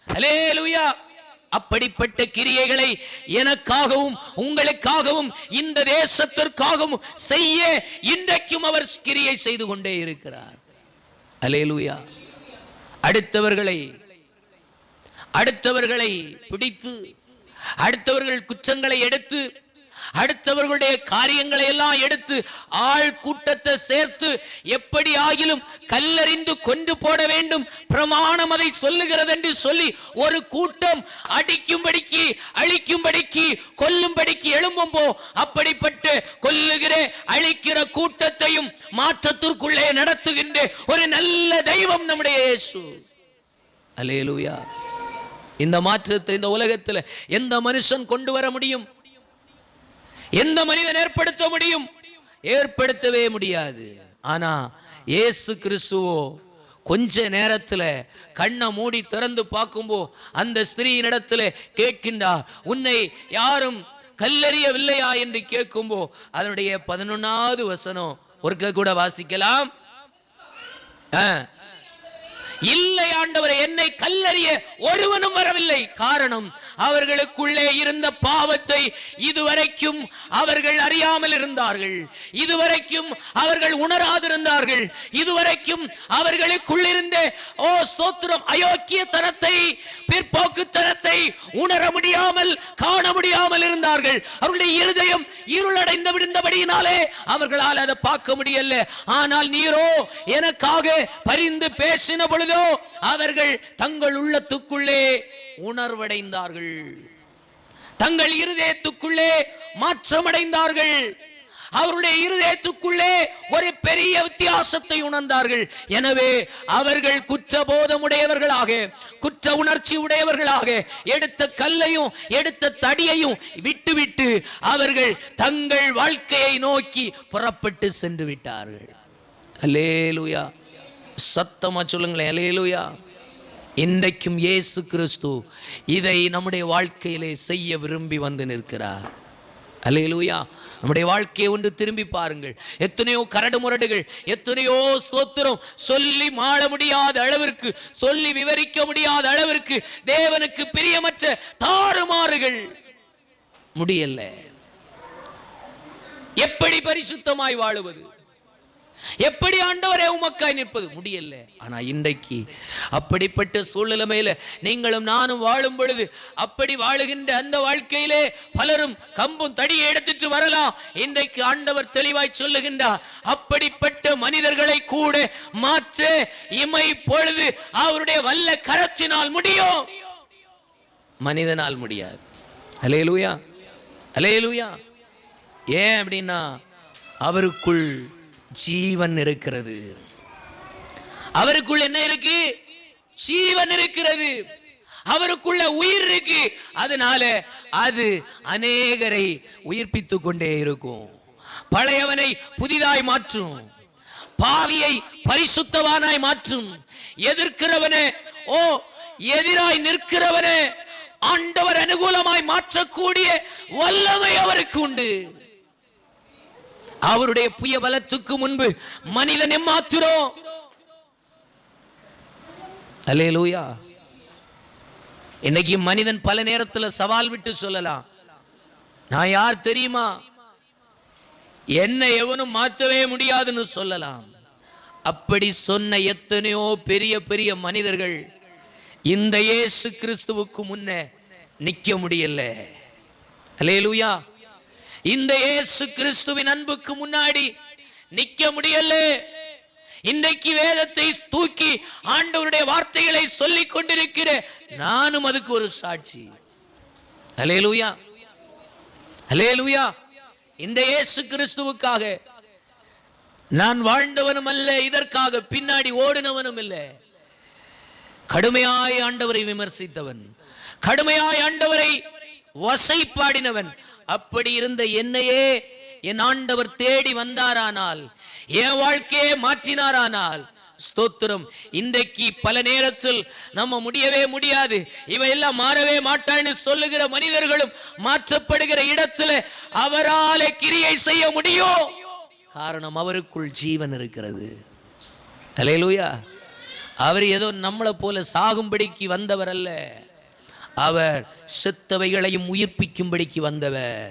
அல்லேலூயா. அப்படிப்பட்ட கிரியைகளை எனக்காகவும் உங்களுக்காகவும் இந்த தேசத்திற்காகவும் செய்ய இன்றைக்கும் அவர் கிரியை செய்து கொண்டே இருக்கிறார். அல்லேலூயா. அடுத்தவர்களை பிடித்து, அடுத்தவர்கள் குற்றங்களை எடுத்து, அடுத்தவர்களுடைய காரியங்களை எல்லாம் எடுத்து ஆள் கூட்டத்தை சேர்த்து எப்படி ஆகிலும் கல்லறிந்து கொண்டு போட வேண்டும், பிரமாணம் அதை சொல்லுகிறது என்று சொல்லி ஒரு கூட்டம் அடிக்கும்படிக்கு, அழிக்கும்படிக்கு, கொல்லும்படிக்கு எழும்பும்போ, அப்படிப்பட்ட கொல்லுகிற அழிக்கிற கூட்டத்தையும் மாற்றத்திற்குள்ளே நடத்துகின்ற ஒரு நல்ல தெய்வம் நம்முடைய இயேசு. அல்லேலூயா. இந்த மாற்றத்தை இந்த உலகத்தில் எந்த மனுஷன் கொண்டு வர முடியும்? எந்த மனிதன் ஏற்படுத்த முடியும்? ஏற்படுத்தவே முடியாது. ஆனா இயேசு கிறிஸ்துவோ கொஞ்ச நேரத்தில் கண்ணை மூடி திறந்து பார்க்கும்போ அந்த ஸ்திரீயினிடத்தில் கேட்கின்றார், உன்னை யாரும் கல்லெறியவில்லையா என்று கேட்கும்போ அதனுடைய 11வது வசனம் ஒருக்க கூட வாசிக்கலாம். இல்லை ஆண்டவரே, என்னை கல்லறிய ஒருவனும் வரவில்லை. காரணம், அவர்களுக்குள்ளே இருந்த பாவத்தை இதுவரைக்கும் அவர்கள் அறியாமல் இருந்தார்கள், இதுவரைக்கும் அவர்கள் உணராதிருந்தார்கள், இதுவரைக்கும் அவர்களுக்குள்ளிருந்த ஸ்தோத்திரம் அயோக்கியத்தனத்தை, பிற்போக்குத்தனத்தை உணர முடியாமல், காண முடியாமல் இருந்தார்கள். அவர்களுடைய இருதயம் இருளடைந்து விழுந்தபடியினாலே அவர்களால் அதை பார்க்க முடியல. ஆனால் நீரோ எனக்காக பரிந்து பேசின பொழுது அவர்கள் தங்கள் உள்ளத்துக்குள்ளே உணர்வடைந்தார்கள், தங்கள் இருதயத்துக்குள்ளே மாற்றமடைந்தார்கள், அவருடைய இருதயத்துக்குள்ளே ஒரு பெரிய வித்தியாசத்தை உணர்ந்தார்கள். எனவே அவர்கள் குற்றபோதம் உடையவர்களாக, குற்ற உணர்ச்சி உடையவர்களாக எடுத்த கல்லையும் எடுத்த தடியையும் விட்டுவிட்டு அவர்கள் தங்கள் வாழ்க்கையை நோக்கி புறப்பட்டு சென்று விட்டார்கள். அல்லேலூயா. சத்தமா சொல்லுங்களேன், அல்லேலூயா. இன்றைக்கும் இயேசு கிறிஸ்து இதை நம்முடைய வாழ்க்கையிலே செய்ய விரும்பி வந்து நிற்கிறார். அல்லேலூயா. நம்முடைய வாழ்க்கையை ஒன்று திரும்பி பாருங்கள். எத்தனையோ கரடு முரடுகள், எத்தனையோ ஸ்தோத்திரம் சொல்லி மாள முடியாத அளவிற்கு, சொல்லி விவரிக்க முடியாத அளவிற்கு தேவனுக்கு பிரியமற்ற தாறுமாறுகள் முடியல. எப்படி பரிசுத்தமாய் வாழுவது, எப்படி ஆண்டவரே உமக்காய் நிற்பது முடியல. ஆனா இன்றைக்கு அப்படிப்பட்ட சூழ்நிலைமையில நீங்களும் நானும் வாழும் பொழுது, அப்படி வாழுகின்ற அந்த வாழ்க்கையிலே பலரும் கம்பும் தடியை எடுத்துட்டு வரலாம். இன்றைக்கு ஆண்டவர் தெளிவாய் சொல்லுகின்றார், அப்படிப்பட்ட மனிதர்களை கூட மாற்ற இமை பொழுது அவருடைய வல்ல கரத்தினால் முடியும், மனிதனால் முடியாது. அல்லேலூயா, அல்லேலூயா. ஏன் அப்படின்னா அவருக்குள் ஜீவன் இருக்கிறது. அவருக்குள் என்ன இருக்கு? ஜீவன் இருக்கிறது. அவருக்குள்ள உயிர் இருக்கு. அதனால அது அநேகரை உயிர்ப்பித்துக் கொண்டே இருக்கும். பழையவனை புதிதாய் மாற்றும், பாவியை பரிசுத்தவானாய் மாற்றும், எதிர்க்கிறவனே எதிராய் நிற்கிறவனே ஆண்டவர் அனுகூலமாய் மாற்றக்கூடிய வல்லமை அவருக்கு உண்டு. அவருடைய புய பலத்துக்கு முன்பு மனிதன் எம்மாத்திரம். அல்லேலூயா. இன்னைக்கு மனிதன் பல நேரத்தில் சவால் விட்டு சொல்லலாம், நான் யார் தெரியுமா, என்ன எவனும் மாற்றவே முடியாதுன்னு சொல்லலாம். அப்படி சொன்ன எத்தனையோ பெரிய பெரிய மனிதர்கள் இந்த இயேசு கிறிஸ்துவுக்கு முன்ன நிக்க முடியல. அல்லேலூயா. இந்த இயேசு கிறிஸ்துவின் அன்புக்கு முன்னாடி நிக்க முடியல. இன்றைக்கு வேதத்தை தூக்கி ஆண்டவருடைய வார்த்தைகளை சொல்லிக் கொண்டிருக்கிற நானும் அதுக்கு ஒரு சாட்சி. அல்லேலூயா, அல்லேலூயா. இந்த இயேசு கிறிஸ்துவுக்காக நான் வாழ்ந்தவனும் அல்ல, இதற்காக பின்னாடி ஓடினவனும் இல்லை. கடுமையாய் ஆண்டவரை விமர்சித்தவன், கடுமையாய் ஆண்டவரை வசைப்பாடினவன். அப்படி இருந்த என்னையே என் ஆண்டவர் தேடி வந்தாரானால், என் வாழ்க்கையை மாற்றினாரானால், ஸ்தோத்திரம். இன்றைக்கு பல நேரத்தில் நம்ம முடியவே முடியாது, இவையெல்லாம் மாறவே மாட்டான்னு சொல்லுகிற மனிதர்களும் மாற்றப்படுகிற இடத்துல அவராலே கிரியை செய்ய முடியும். காரணம், அவருக்குள் ஜீவன் இருக்கிறது. அல்லேலூயா. அவர் ஏதோ நம்மளை போல சாகும்படிக்கு வந்தவர் அல்ல, அவர் செத்தவைகளையும் உயிர்ப்பிக்கும்படிக்கு வந்தவர்.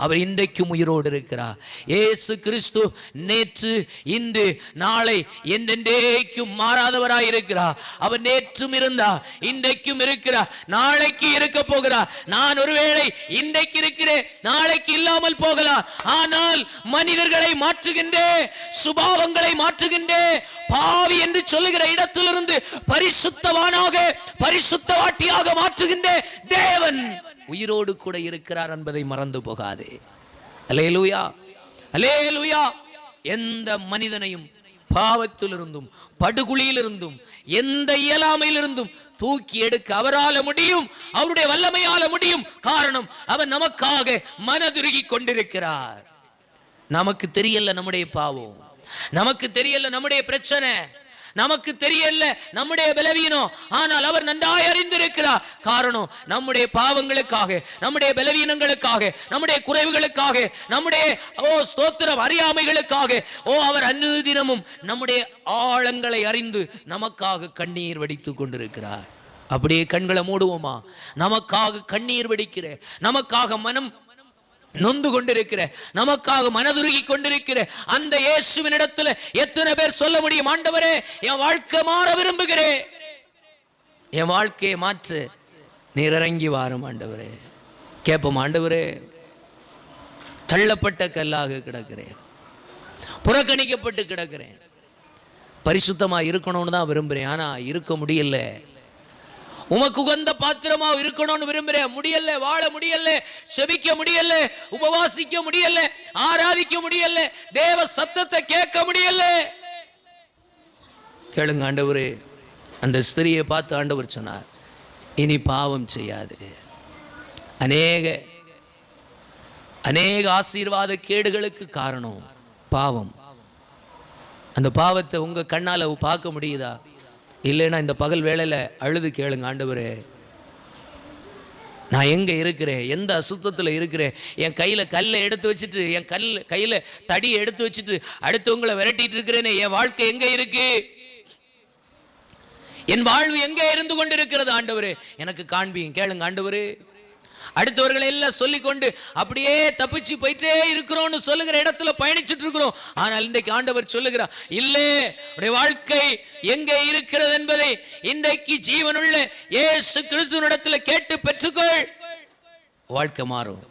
அவர் இன்றைக்கும் உயிரோடு இருக்கிறார். இயேசு கிறிஸ்து நேற்று இன்று நாளை என்றென்றைக்கும் மாறாதவராய் இருக்கிறார். அவர் நேற்றும் இருந்தார், இன்றைக்கும் இருக்கிறார், நாளைக்கு இருக்க போகிறார். நான் ஒருவேளை இன்றைக்கு இருக்கிறேன், நாளைக்கு இல்லாமல் போகலாம். ஆனால் மனிதர்களை மாற்றுகின்ற, சுபாவங்களை மாற்றுகின்ற, பாவி என்று சொல்லுகிற இடத்திலிருந்து பரிசுத்தவானாக, பரிசுத்தவாட்டியாக மாற்றுகின்ற தேவன் உயிரோடு கூட இருக்கிறார் என்பதை மறந்து போகாதே. அல்லேலூயா, அல்லேலூயா. எந்த மனிதனையும் பாவத்திலிருந்தும் படுகுழியிலிருந்தும் எந்த இயலாமையிலிருந்தும் தூக்கி எடுக்க அவரால முடியும், அவருடைய வல்லமையால முடியும். காரணம், அவர் நமக்காக மனதுருகி கொண்டிருக்கிறார். நமக்கு தெரியல நம்முடைய பாவம், நமக்கு தெரியல நம்முடைய பிரச்சனை, நமக்கு தெரியல நம்முடைய பலவீனம். ஆனால் அவர் நன்றாய் அறிந்திருக்கிறார். காரணம், நம்முடைய பாவங்களுக்காக, நம்முடைய பலவீனங்களுக்காக, நம்முடைய குறைவுகளுக்காக, நம்முடைய ஸ்தோத்திரம் அறியாமைகளுக்காக அவர் அனுதினமும் நம்முடைய ஆழங்களை அறிந்து நமக்காக கண்ணீர் வடித்துக் கொண்டிருக்கிறார். அப்படியே கண்களை மூடுவோமா? நமக்காக கண்ணீர் வடிக்கிற, நமக்காக மனம் நொந்து கொண்டிருக்கிற, நமக்காக மனதுருகி கொண்டிருக்கிற அந்த இயேசுவின் இடத்துல எத்தனை பேர் சொல்ல முடியும், ஆண்டவரே என் வாழ்க்கை மாற விரும்புகிறேன், என் வாழ்க்கையை மாற்று, நீர் இறங்கி வாரும் ஆண்டவரே. கேட்போம், ஆண்டவரே தள்ளப்பட்ட கல்லாக கிடக்கிறேன், புறக்கணிக்கப்பட்டு கிடக்கிறேன், பரிசுத்தமா இருக்கணும்னு தான் விரும்புறேன், ஆனா இருக்க முடியல. உமக்கு உகந்த பாத்திரமா இருக்கணும்னு விரும்புறேன், முடியல, வாழ முடியல, செபிக்க முடியல, உபவாசிக்க முடியல, ஆராதிக்க முடியல, தேவ சத்தத்தை கேட்க முடியல. கேளுங்க ஆண்டவரே. அந்த ஸ்திரியை பார்த்து ஆண்டவர் சொன்னார், இனி பாவம் செய்யாது. அநேக ஆசீர்வாத கேடுகளுக்கு காரணம் பாவம். அந்த பாவத்தை உங்க கண்ணால பார்க்க முடியுதா? இல்லைன்னா இந்த பகல் வேளையில அழுது கேளுங்க, ஆண்டவரே நான் எங்க இருக்கிறேன், எந்த அசுத்தத்தில் இருக்கிறேன், என் கையில கல்லை எடுத்து வச்சுட்டு, என் கையில தடியை எடுத்து வச்சுட்டு அடுத்தவங்களை விரட்டிட்டு இருக்கிறேனே, என் வாழ்க்கை எங்க இருக்கு, என் வாழ்வு எங்க இருந்து கொண்டிருக்கிறது ஆண்டவரே, எனக்கு காண்பியும். கேளுங்க ஆண்டவரே. அடுத்தவர்களை எல்லாம் சொல்லிக்கொண்டு அப்படியே தப்பிச்சு போயிட்டே இருக்கிறோம்னு சொல்லுகிற இடத்துல பயணிச்சுட்டு இருக்கிறோம். ஆனால் இன்றைக்கு ஆண்டவர் சொல்லுகிறார், இல்லே, உடைய வாழ்க்கை எங்க இருக்கிறது என்பதை இன்றைக்கு ஜீவனுள்ள இயேசு கிறிஸ்துவினிடத்துல கேட்டு பெற்றுக்கொள். வாழ்க்கை மாறும்,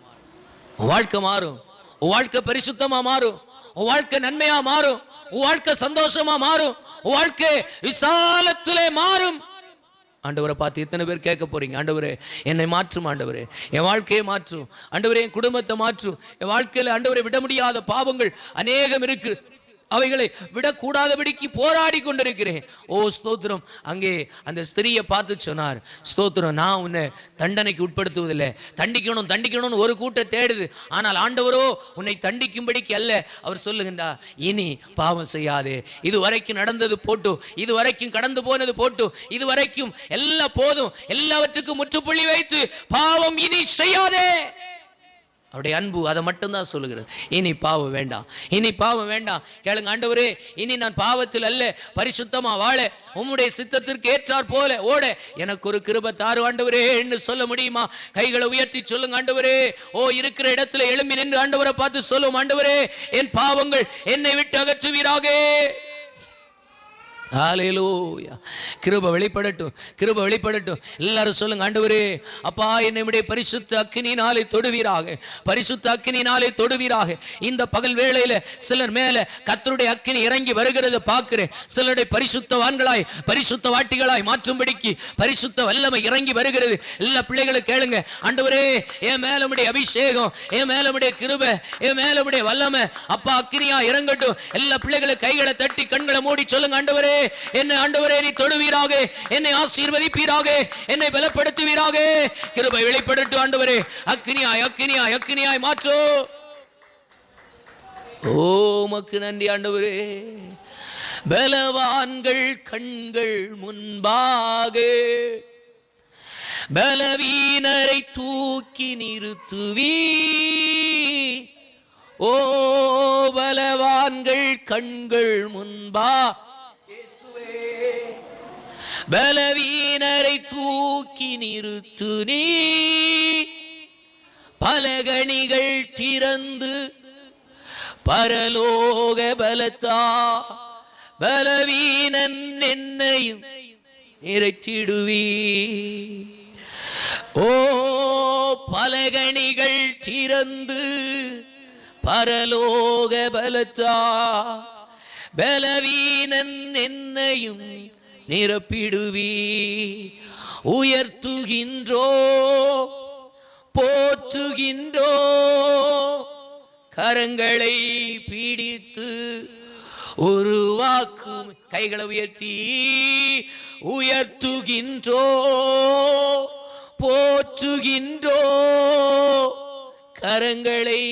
வாழ்க்கை மாறும், வாழ்க்கை பரிசுத்தமா மாறும், வாழ்க்கை நன்மையா மாறும், வாழ்க்கை சந்தோஷமா மாறும், வாழ்க்கை விசாலத்திலே மாறும். ஆண்டவரை பார்த்து எத்தனை பேர் கேட்க போறீங்க, ஆண்டவரே என்னை மாற்றும், ஆண்டவரே என் வாழ்க்கையை மாற்றும், ஆண்டவரே என் குடும்பத்தை மாற்றும், என் வாழ்க்கையில் ஆண்டவரை விட முடியாத பாவங்கள் அநேகம் இருக்கு, அவைகளை விடக்கூடாதபடிக்கு போராடி கொண்டிருக்கிறேன். ஓ ஸ்தோத்திரம். அங்கே அந்த ஸ்திரியை பார்த்து சொன்னார், ஸ்தோத்திரம், நான் உன்னை தண்டனைக்கு உட்படுத்துவதில்லை, தண்டிக்கணும் தண்டிக்கணும்னு ஒரு கூட்டம் தேடுது, ஆனால் ஆண்டவரோ உன்னை தண்டிக்கும்படிக்கு அல்ல. அவர் சொல்லுகின்றார், இனி பாவம் செய்யாதே, இது வரைக்கும் நடந்தது போட்டும், இது வரைக்கும் கடந்து போனது போட்டும், இது வரைக்கும் எல்லாம் போதும், எல்லாவற்றுக்கும் முற்றுப்புள்ளி வைத்து பாவம் இனி செய்யாதே. அவருடைய அன்பு அதை மட்டும்தான் சொல்லுகிறது. இனி பாவம் வேண்டாம், இனி பாவம் வேண்டாம். கேளுங்க, ஆண்டவரே இனி நான் பாவத்தில் அல்ல, பரிசுத்தமா வாழ உம்முடைய சித்தத்திற்கு ஏற்றார் போல ஓட எனக்கு ஒரு கிருபை தாரு ஆண்டவரே என்று சொல்ல முடியுமா? கைகளை உயர்த்தி சொல்லுங்க, ஆண்டவரே. ஓ, இருக்கிற இடத்துல எழும்பி நின்று ஆண்டவரை பார்த்து சொல்லும், ஆண்டவரே என் பாவங்கள் என்னை விட்டு அகற்றுவீராக. ஹல்லேலூயா. கிருபை வெளிப்படட்டும், கிருபை வெளிப்படட்டும். எல்லாரும் சொல்லுங்க, ஆண்டவரே அப்பா என்னுடைய பரிசுத்த அக்கினியினாலே தொடுவீராக, பரிசுத்த அக்கினியினாலே தொடுவீராக. இந்த பகல் வேளையில சிலர் மேல கர்த்தருடைய அக்கினி இறங்கி வருகிறது பார்க்கிறேன். சிலருடைய பரிசுத்தவான்களாய் பரிசுத்த வாட்டிகளாய் மாற்றும்படிக்கு பரிசுத்த வல்லமை இறங்கி வருகிறது. எல்லா பிள்ளைகளும் கேளுங்க, ஆண்டவரே என் மேல உம்முடைய அபிஷேகம், என் மேல உம்முடைய கிருபை, என் மேல உம்முடைய வல்லமை அப்பா அக்கினியா இறங்கட்டும். எல்லா பிள்ளைகளும் கைகளை தட்டி கண்களை மூடி சொல்லுங்க, ஆண்டவரே என்னை ஆண்டவரே நீ தொடுவீராக, என்னை ஆசீர்வதிப்பீராக, என்னை பலப்படுத்துவீராக. கிருபை வெளிப்படட்டும் ஆண்டவரே. அக்கினியாய் அக்கினியாய் அக்கினியாய் மாற்றோ. ஓ உமக்கு நன்றி ஆண்டவரே. பலவான்கள் கண்கள் முன்பாக பலவீனரை தூக்கி நிறுத்துவீ. ஓ பலவான்கள் கண்கள் முன்பா பலவீனரை தூக்கி நிறுத்து நீ. பலகணிகள் திறந்து பரலோக பலத்தா பலவீனன் என்னையும் நிறைத்திடுவீ. ஓ பலகணிகள் திறந்து பரலோக பலத்தா பலவீனன் என்னையும் நிரப்பிடுவீ. உயர்த்துகின்றோ போற்றுகின்றோ கரங்களை பிடித்து உருவாக்கும். கைகளை உயர்த்தி உயர்த்துகின்றோ போற்றுகின்றோ கரங்களை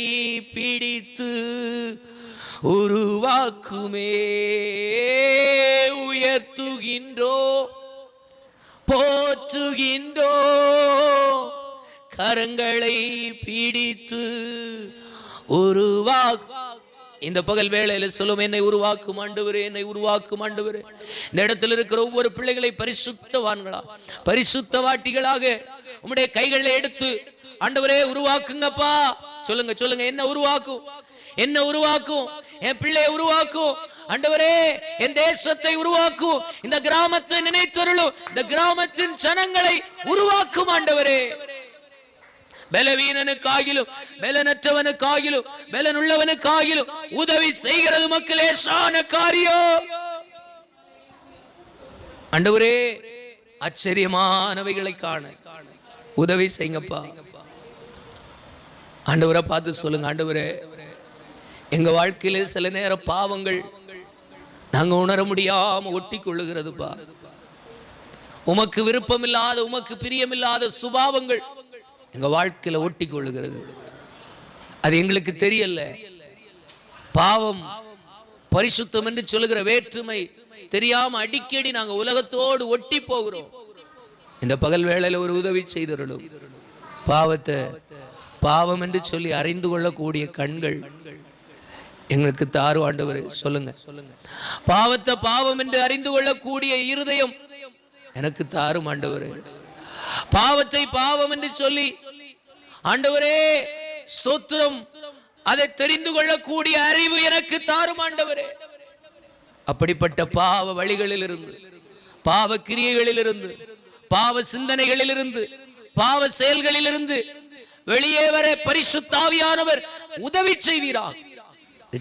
பிடித்து உருவாக்குமே. உயர்த்துகின்றோ போற்றுகின்றோ கரங்களை பிடித்து உருவாக்கு. இந்த பகல் வேளையில சொல்லும், என்னை உருவாக்கும் ஆண்டவரே, என்னை உருவாக்கும் ஆண்டவரே. இந்த இடத்துல இருக்கிற ஒவ்வொரு பிள்ளைகளை பரிசுத்தவான்களா பரிசுத்தவாட்டிகளாக உம்முடைய கைகளை எடுத்து ஆண்டவரே உருவாக்குங்கப்பா. சொல்லுங்க சொல்லுங்க, என்ன உருவாக்கும், என்ன உருவாக்கும், என் பிள்ளையை உருவாக்கும் ஆண்டவரே, என் தேசத்தை உருவாக்கும், இந்த கிராமத்தை நினைத்தருளும், இந்த கிராமத்தின் ஜனங்களை உருவாக்கும் ஆண்டவரே. பலவீனனுக்காகிலும் பலனற்றவனுக்காகிலும் பலனுள்ளவனுக்காகிலும் உதவி செய்கிறது மக்களே லேசான காரியம். ஆண்டவரே ஆச்சரியமானவைகளை காண உதவி செய்யுங்கப்பா. ஆண்டவரை பார்த்து சொல்லுங்க, ஆண்டவரே எங்க வாழ்க்கையில சில நேரம் பாவங்கள் நாங்க உணர முடியாம ஒட்டி கொள்ளுகிறதுப்பா. உமக்கு விருப்பமில்லாத உமக்கு பிரியமில்லாத சுபாவங்கள் எங்க வாழ்க்கையில ஒட்டி கொள்ளுகிறது. அது எங்களுக்கு தெரியல. பாவம் பரிசுத்தம் என்று சொல்லுகிற வேற்றுமை தெரியாம அடிக்கடி நாங்க உலகத்தோடு ஒட்டி போகிறோம். இந்த பகல் வேளையில ஒரு உதவி செய்தருளும். பாவத்தை பாவம் என்று சொல்லி அறிந்து கொள்ளக்கூடிய கண்கள் எங்களுக்கு தாரு ஆண்டவரே. சொல்லுங்க பாவத்தை பாவம் என்று அறிந்து கொள்ளக்கூடிய இருதயம் எனக்கு தாரும் ஆண்டவரே. பாவத்தை பாவம் என்று சொல்லி ஆண்டவரே ஸ்தோத்திரம், அதை தெரிந்து கொள்ளக்கூடிய அறிவு எனக்கு தாரும் ஆண்டவரே. அப்படிப்பட்ட பாவ வழிகளில் இருந்து, பாவ கிரியைகளில் இருந்து, பாவ சிந்தனைகளில் இருந்து, பாவ செயல்களில் இருந்து வெளியே வர பரிசுத்த ஆவியானவர் உதவி செய்வீராக.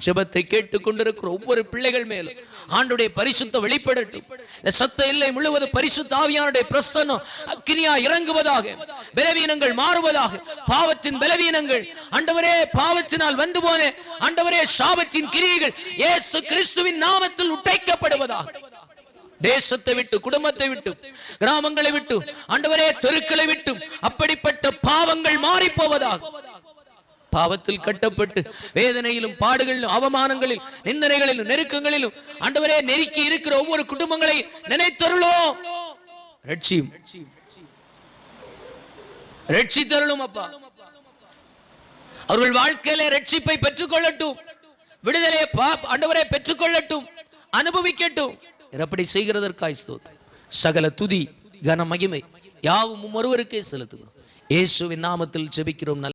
ஜெபத்தை கேட்டுக் கொண்டிருக்கிற ஒவ்வொரு பிள்ளைகள் மேலும் ஆண்டவருடைய பரிசுத்த வெளிப்படட்டும். இந்த சத்த எல்லை முழுவதும் பரிசுத்த ஆவியானுடைய பிரசன்னம் அக்கினியா இறங்குவதாக, பலவீனங்கள் மாறுவதாக. பாவத்தின் பலவீனங்கள் ஆண்டவரே, பாவத்தினால் வந்து போன ஆண்டவரே சாபத்தின் கிரியைகள் இயேசு கிறிஸ்துவின் நாமத்தில் உடைக்கப்படுவதாக. தேசத்தை விட்டு, குடும்பத்தை விட்டு, கிராமங்களை விட்டு, ஆண்டவரே தெருக்களை விட்டு அப்படிப்பட்ட பாவங்கள் மாறி போவதாக. பாவத்தில் கட்டப்பட்டு வேதனையிலும் பாடுகளிலும் அவமானங்களிலும் நிந்தனைகளிலும் நெருக்கங்களிலும் ஆண்டவரே நெருக்கி இருக்கிற ஒவ்வொரு குடும்பங்களை நினைத்தருளும். ரட்சித்தருளும் அப்பா. அவர்கள் வாழ்க்கையில ரட்சிப்பை பெற்றுக்கொள்ளட்டும், விடுதலையை ஆண்டவரே பெற்றுக்கொள்ளட்டும், அனுபவிக்கட்டும். அப்படி செய்கிறதற்காய் ஸ்தோத்திரம். சகல துதி கன மகிமை யாவும் ஒருவருக்கே செலுத்துகிறோம். இயேசுவின் நாமத்தில் ஜெபிக்கிறோம்.